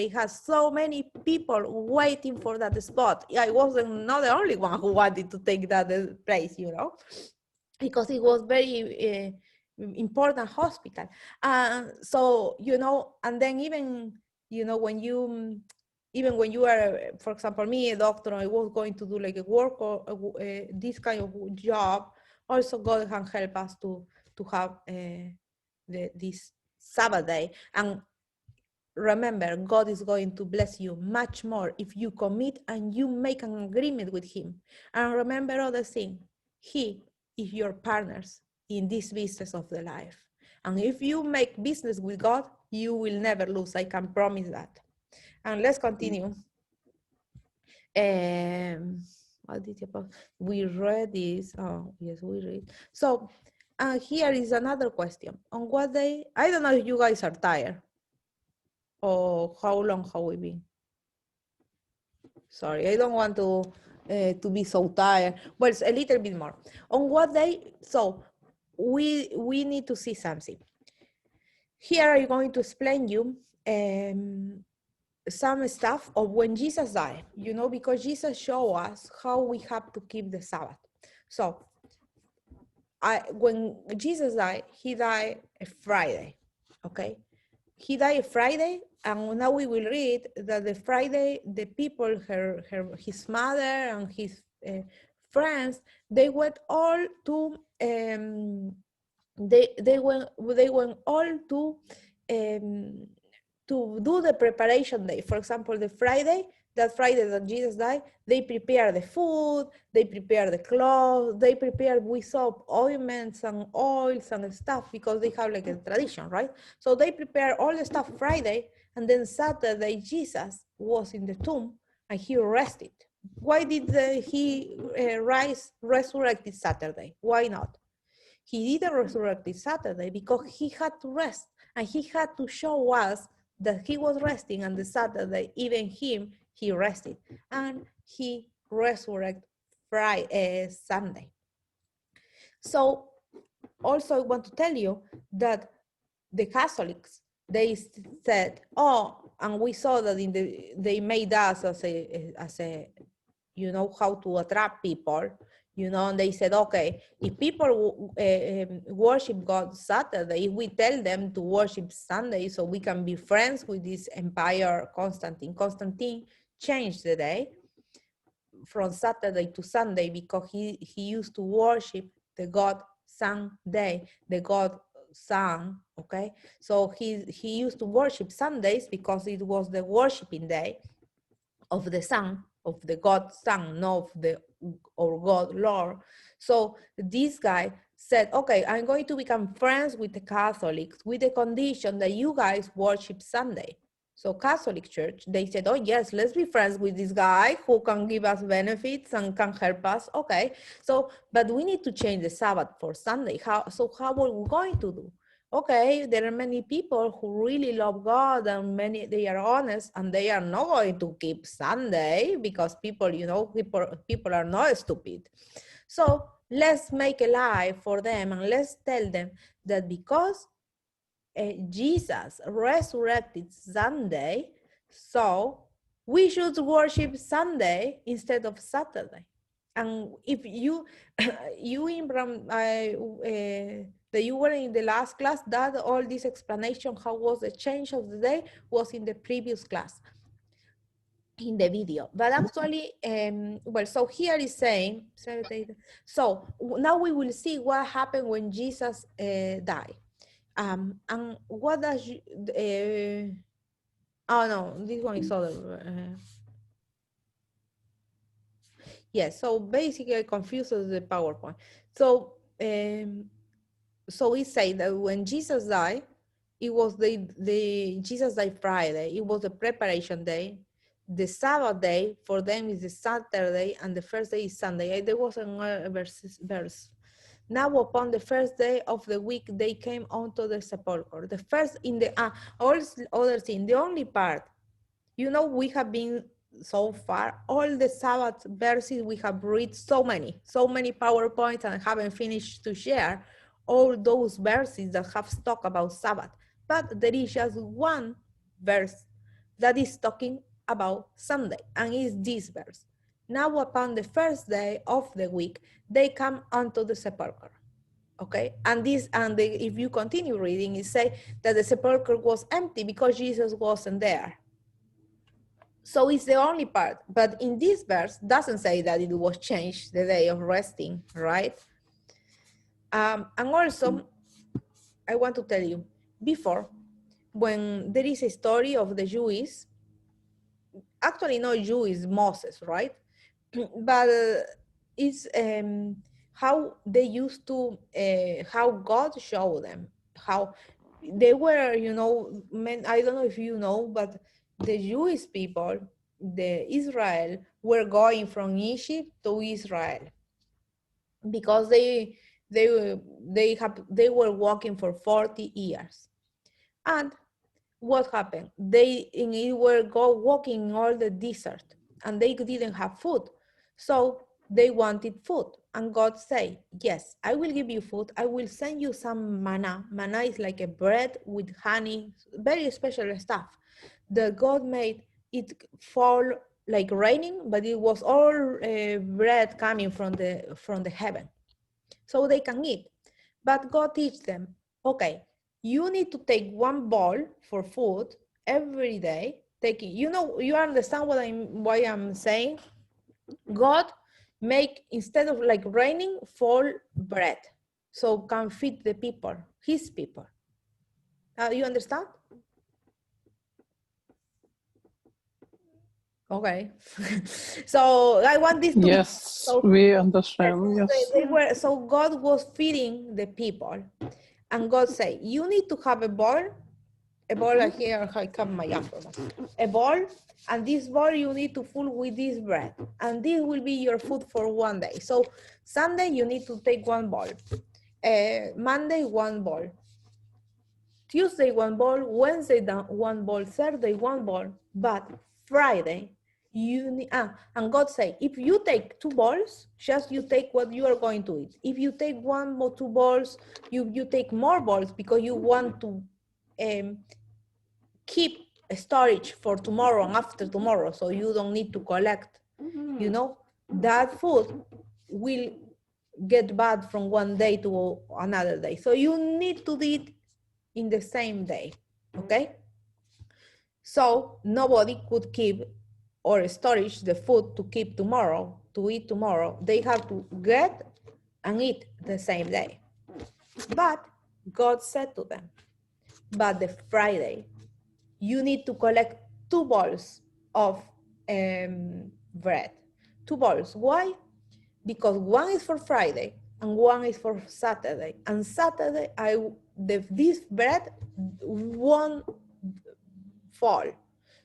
had so many people waiting for that spot. I wasn't not the only one who wanted to take that place, because it was very important hospital. So, and then even when you are, for example, me, a doctor, I was going to do like a work or this kind of job, also God can help us to have this Sabbath day. And remember, God is going to bless you much more if you commit and you make an agreement with him. And remember other thing, he is your partners in this business of the life. And if you make business with God, you will never lose. I can promise that. And let's continue. What did you post? We read this. Oh, yes, we read. So here is another question. On what day? I don't know if you guys are tired or how long have we been. Sorry, I don't want to be so tired. Well, it's a little bit more. On what day? So we need to see something. Here I'm going to explain you some stuff of when Jesus died, because Jesus showed us how we have to keep the Sabbath. So when Jesus died, he died a Friday, okay? He died Friday, and now we will read that the Friday, the people, his mother and his friends, they went all to they went all to do the preparation day. For example, that Friday that Jesus died, they prepare the food, they prepare the clothes, they prepare with soap, ointments and oils and stuff, because they have like a tradition, right? So they prepare all the stuff Friday, and then Saturday Jesus was in the tomb and he rested. Why did he resurrected Saturday? Why not? He didn't resurrect Saturday because he had to rest, and he had to show us that he was resting on the Saturday, even him, he rested, and he resurrected Sunday. So also I want to tell you that the Catholics, they said, oh, and we saw that they made us as a how to attract people, and they said, okay, if people worship God Saturday, if we tell them to worship Sunday so we can be friends with this empire, Constantine changed the day from Saturday to Sunday because he used to worship the God Sunday, the God Sun, okay? So he used to worship Sundays because it was the worshiping day of the sun, of the God Son, not of or God Lord. So this guy said, okay, I'm going to become friends with the Catholics with the condition that you guys worship Sunday. So Catholic Church, they said, oh yes, let's be friends with this guy who can give us benefits and can help us. Okay, so, but we need to change the Sabbath for Sunday. How are we going to do? Okay, there are many people who really love God, and they are honest, and they are not going to keep Sunday because people are not stupid. So let's make a lie for them, and let's tell them that because Jesus resurrected Sunday, so we should worship Sunday instead of Saturday. And if you that you were in the last class, that all this explanation, how was the change of the day, was in the previous class, in the video. But actually, well, so here is saying, so now we will see what happened when Jesus died. And what does, oh no, this one is other. Yes, so basically I confuses the PowerPoint. So, so we say that when Jesus died, it was the Jesus died Friday. It was the preparation day. The Sabbath day for them is the Saturday, and the first day is Sunday. There was a verse. Now upon the first day of the week, they came onto the sepulchre. The first in the all other thing, the only part, you know, we have been so far, all the Sabbath verses we have read, so many PowerPoints, and haven't finished to share all those verses that have talked about Sabbath. But there is just one verse that is talking about Sunday, and is this verse. Now upon the first day of the week, they come unto the sepulchre. Okay, and this, and if you continue reading, it say that the sepulchre was empty because Jesus wasn't there. So it's the only part, but in this verse doesn't say that it was changed, the day of resting, right? And also, I want to tell you, before, when there is a story of the Jews, actually not Jews, Moses, right? But it's how they used to, how God showed them, how they were, you know, men, I don't know if you know, but the Jewish people, the Israel, were going from Egypt to Israel because they were walking for 40 years. And what happened? They were walking all the desert, and they didn't have food. So they wanted food. And God said, yes, I will give you food. I will send you some manna. Manna is like a bread with honey, very special stuff. The God made it fall like raining, but it was all bread coming from the heaven. So they can eat. But God teach them, okay, you need to take one bowl for food every day. Taking, you know, you understand why I'm saying? God make, instead of like raining, fall bread, so can feed the people, his people. You understand? Okay. So I want this to Yes, so, we understand. Yes. they were, so God was feeding the people, and God said, you need to have a bowl here, I have my apple, a bowl, and this bowl you need to fill with this bread, and this will be your food for one day. So Sunday you need to take one bowl, Monday one bowl, Tuesday one bowl, Wednesday one bowl, Thursday one bowl, but Friday you need, and God say, if you take 2 bowls, just you take what you are going to eat. If you take 1 or 2 bowls, you take more bowls because you want to keep a storage for tomorrow and after tomorrow, so you don't need to collect. You know, that food will get bad from one day to another day. So you need to eat in the same day, okay? So nobody could keep or storage the food to keep tomorrow, to eat tomorrow. They have to get and eat the same day. But God said to them, but the Friday, you need to collect 2 bowls of bread. 2 bowls. Why? Because one is for Friday and one is for Saturday. And Saturday, this bread won't fall.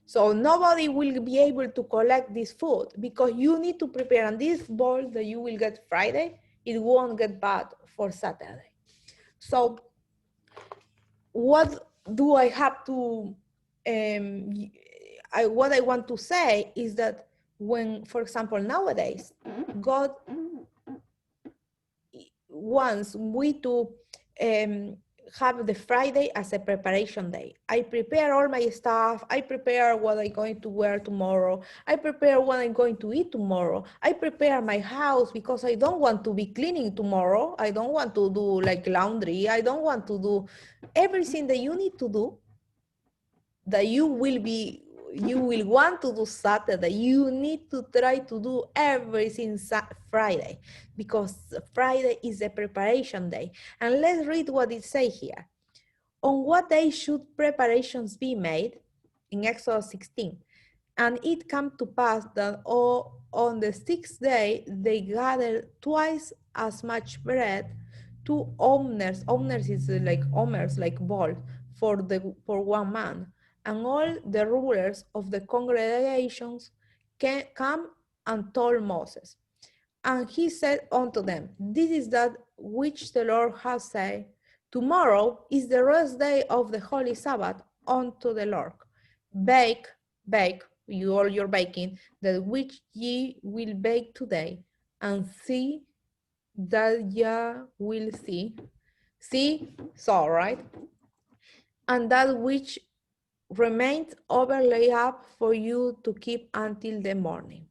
So nobody will be able to collect this food because you need to prepare. And this bowl that you will get Friday, it won't get bad for Saturday. So what do I have to, what I want to say is that when, for example, nowadays, God wants we to have the Friday as a preparation day. I prepare all my stuff. I prepare what I'm going to wear tomorrow. I prepare what I'm going to eat tomorrow. I prepare my house because I don't want to be cleaning tomorrow. I don't want to do like laundry. I don't want to do everything that you need to do, that you will want to do Saturday. You need to try to do everything Friday, because Friday is the preparation day. And let's read what it says here. On what day should preparations be made? In Exodus 16. And it came to pass that on the sixth day they gathered twice as much bread, 2 omers. Omers is like omers, like ball, for 1 man. And all the rulers of the congregations come and told Moses. And he said unto them, this is that which the Lord has said, tomorrow is the rest day of the holy Sabbath unto the Lord. Bake, you all your baking, that which ye will bake today, and see that ye will see, so right, and that which remains overlay up for you to keep until the morning.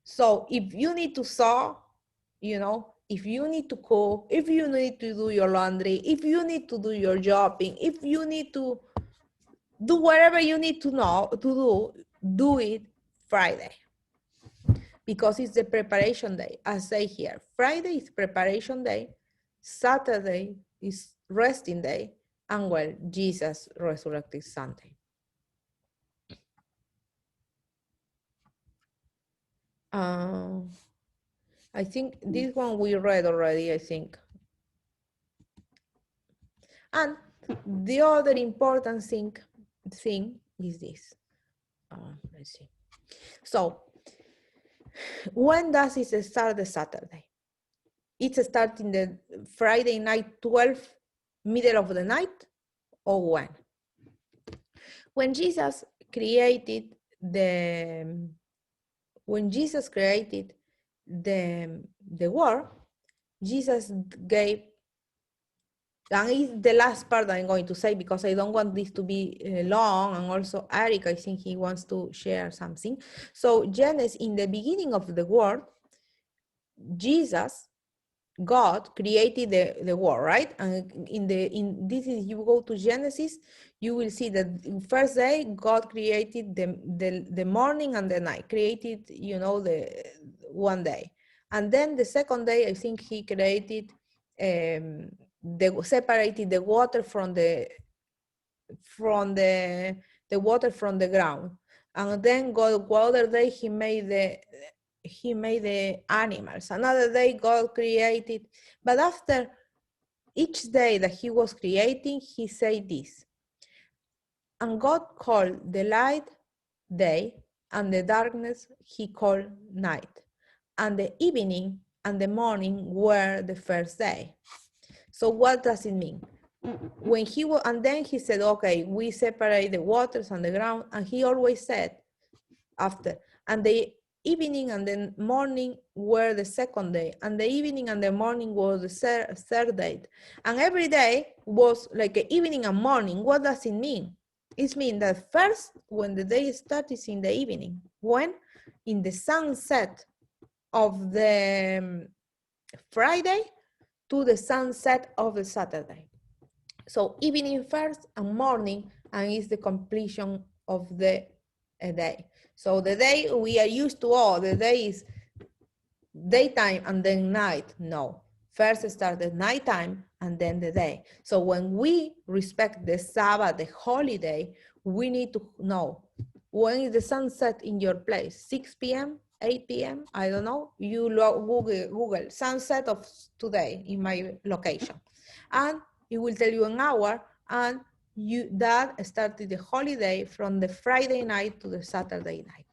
So if you need to sew, if you need to cook, if you need to do your laundry, if you need to do your shopping, if you need to do whatever you need to do it Friday, because it's the preparation day. I say here, Friday is preparation day, Saturday is resting day, and well, Jesus resurrected Sunday. I think this one we read already, I think. And the other important thing is this. Let's see. So, when does it start the Saturday? It's starting the Friday night, 12, middle of the night, or when? When Jesus created the world, Jesus gave, and it's the last part that I'm going to say because I don't want this to be long, and also Eric, I think he wants to share something. So Genesis, in the beginning of the world, God created the world, right? And you go to Genesis, you will see that first day God created the morning and the night, created the one day, and then the second day I think he created separated the water from the water from the ground, and then God, other day he made the animals. Another day God created, but after each day that he was creating, he said this, and God called the light day, and the darkness he called night, and the evening and the morning were the first day. So what does it mean? When and then he said, okay, we separate the waters and the ground, and he always said after, and the evening and the morning were the second day, and the evening and the morning was the third day. And every day was like an evening and morning. What does it mean? It means that first, when the day starts, is in the evening. When? In the sunset of the Friday to the sunset of the Saturday. So evening first and morning, and is the completion of the day. So the day we are used to, the day is daytime and then night. No, first start the nighttime and then the day. So when we respect the Sabbath, the holiday, we need to know when is the sunset in your place, 6 p.m., 8 p.m., I don't know. You Google sunset of today in my location, and it will tell you an hour, and that started the holiday from the Friday night to the Saturday night.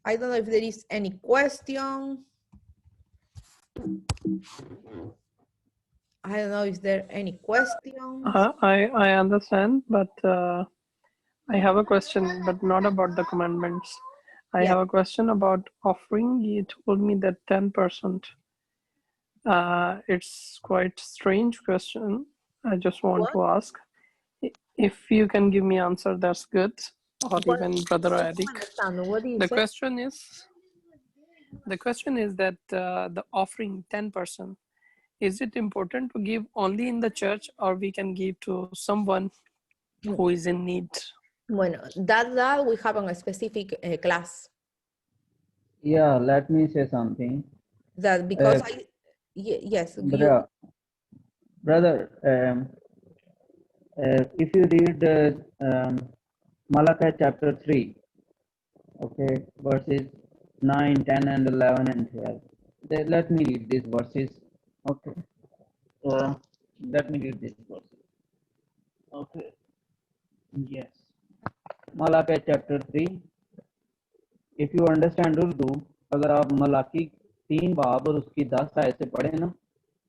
I don't know if there is any question. I don't know if there are any questions. I understand, but I have a question, but not about the commandments. I have a question about offering. You told me that 10%. It's quite strange question. I just want What? to ask. If you can give me answer, that's good. Or What? even Brother I don't Eric. understand. What do you The say? question is that the offering 10%, is it important to give only in the church, or we can give to someone who is in need? Bueno, that we have on a specific class. Yeah, let me say something. That because yes, you, Brother, if you read Malachi chapter 3, okay, verses 9, 10, and 11 and 12. Let me read these verses. Okay. Let me read these verses. Okay. Yes. Malachi chapter 3. If you understand Urdu, अगर आप मलाकी 3 बाब और उसकी 10 आयत से पढ़े ना,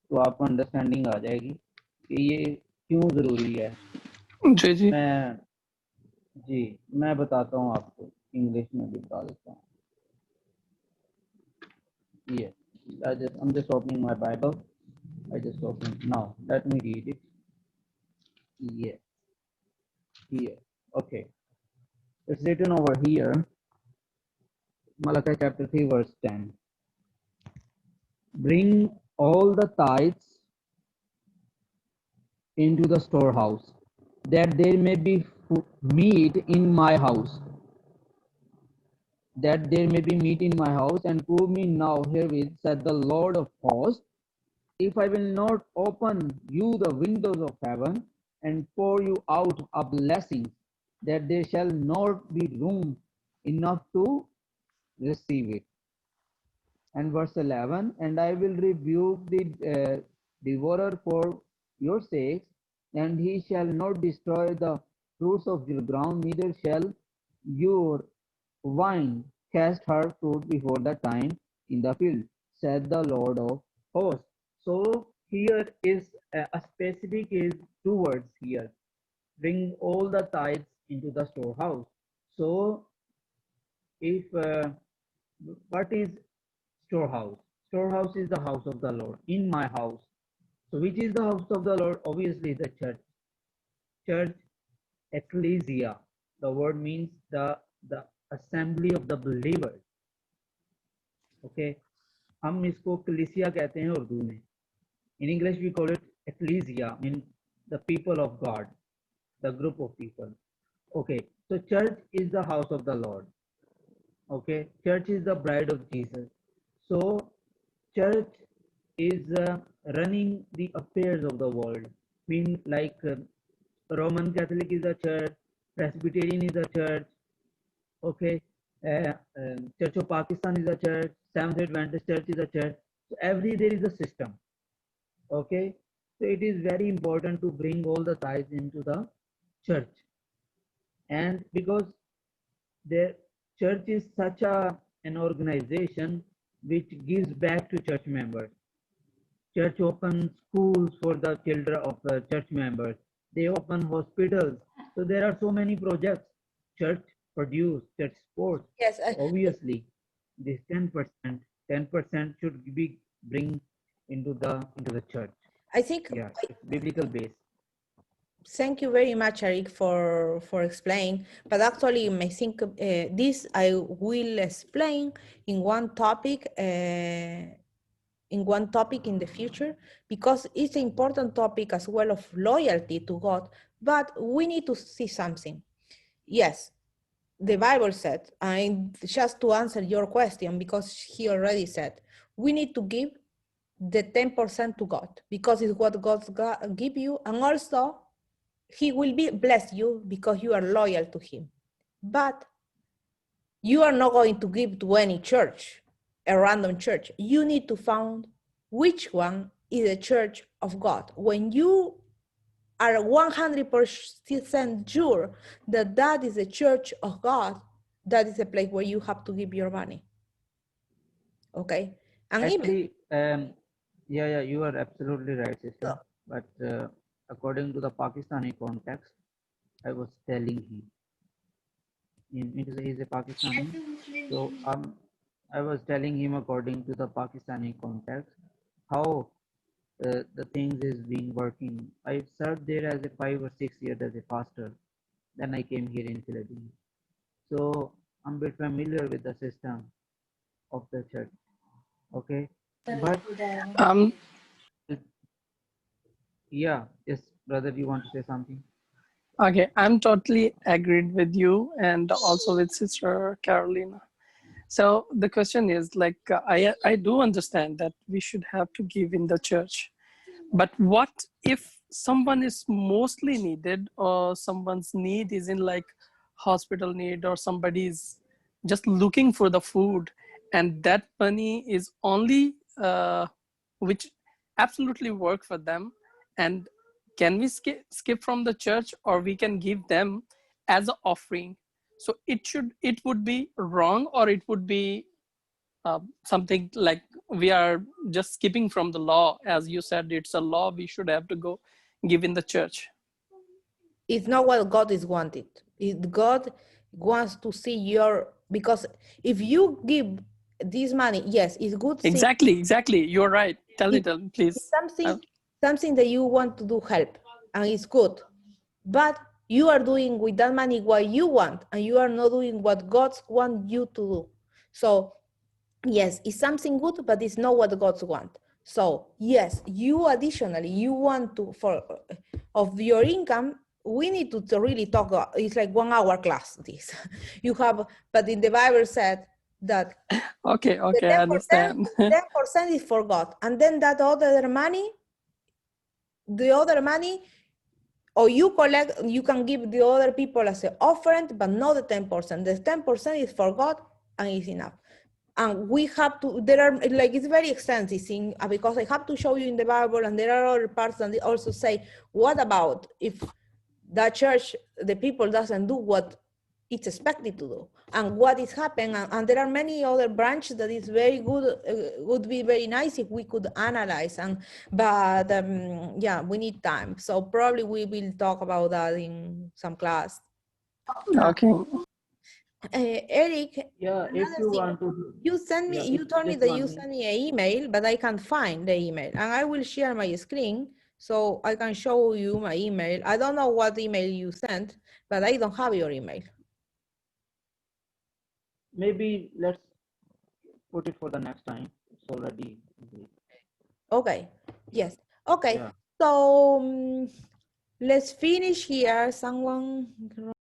तो आपको अंडरस्टैंडिंग आ जाएगी कि ये क्यों जरूरी है। जी जी मैं बताता हूँ आपको, इंग्लिश में भी बता देता हूँ। Yes, I'm just opening my Bible. I just opened now. Let me read it. Yes, here. Okay, it's written over here. Malachi chapter 3, verse 10. Bring all the tithes into the storehouse, that there may be meat in my house. That there may be meat in my house, and prove me now herewith, said the Lord of hosts, if I will not open you the windows of heaven and pour you out a blessing, that there shall not be room enough to receive it. And verse 11, and I will rebuke the devourer for your sakes, and he shall not destroy the fruits of your ground, neither shall your wine cast her fruit before the time in the field, said the Lord of hosts. So here is a specific is 2 words here. Bring all the tithes into the storehouse. So if what is storehouse? Storehouse is the house of the Lord, in my house. So which is the house of the Lord? Obviously the church. Church, ecclesia. The word means the assembly of the believers. Okay. हम इसको कलीसिया कहते हैं उर्दू में. In English we call it ecclesia, mean the people of God, the group of people. Okay. So church is the house of the Lord. Okay. Church is the bride of Jesus. So church is running the affairs of the world. Mean like Roman Catholic is a church, Presbyterian is a church, okay, Church of Pakistan is a church, Seventh Adventist Church is a church. So every there is a system, okay. So it is very important to bring all the tithes into the church, and because the church is such an organization which gives back to church members. Church opens schools for the children of the church members. They open hospitals. So there are so many projects. Church produce, church sports. yes, Obviously, this 10% should be bring into the church. I think. Yeah, it's biblical based. Thank you very much, Eric, for explaining. But actually, I think this I will explain in one topic. In one topic in the future, because it's an important topic as well of loyalty to God. But we need to see something. Yes, the Bible said, and just to answer your question, because he already said, we need to give the 10% to God, because it's what God give you, and also he will be bless you because you are loyal to him. But you are not going to give to any church, a random church. You need to find which one is the church of God. When you are 100% sure that that is the church of God, that is a place where you have to give your money. Okay? And actually, yeah, you are absolutely right, sister. But according to the Pakistani context, I was telling him, he's a Pakistani, so I was telling him according to the Pakistani context, how the things is being working. I served there as a 5 or 6 years as a pastor. Then I came here in Philippines. So I'm a bit familiar with the system of the church. Okay, but Um, yeah, yes, brother, you want to say something? okay, I'm totally agreed with you and also with Sister Carolina. So the question is like, I do understand that we should have to give in the church, but what if someone is mostly needed or someone's need is in like hospital need or somebody's just looking for the food and that money is only which absolutely work for them, and can we skip from the church or we can give them as an offering? So it would be wrong, or it would be something like we are just skipping from the law. As you said, it's a law, we should have to go give in the church. It's not what God is wanted. God wants to see because if you give this money, yes, it's good thing. Exactly, you're right. Tell It's it, please. something that you want to do help, and it's good. But you are doing with that money what you want, and you are not doing what God wants you to do. So yes, it's something good, but it's not what God wants. So yes, you additionally, you want to, for of your income, we need to really talk. It's like 1 hour class, this. You have, but in the Bible said that Okay, the I understand. 10% is for God. And then that other money, or you collect, you can give the other people as an offering, but not the 10%. The 10% is for God and it's enough. And we have to, there are, like, it's very extensive thing, because I have to show you in the Bible, and there are other parts that also say, what about if that church, the people doesn't do what it's expected to do, and what is happening? And there are many other branches that is very good, would be very nice if we could analyze, but yeah, we need time. So probably we will talk about that in some class. Okay. Eric, Yeah, if another you thing, want to, you send me, yeah, you told me just that you one minute. sent me an email, but I can't find the email, and I will share my screen so I can show you my email. I don't know what email you sent, but I don't have your email. Maybe let's put it for the next time. It's already late. Okay, yes, okay. Yeah. So let's finish here. Someone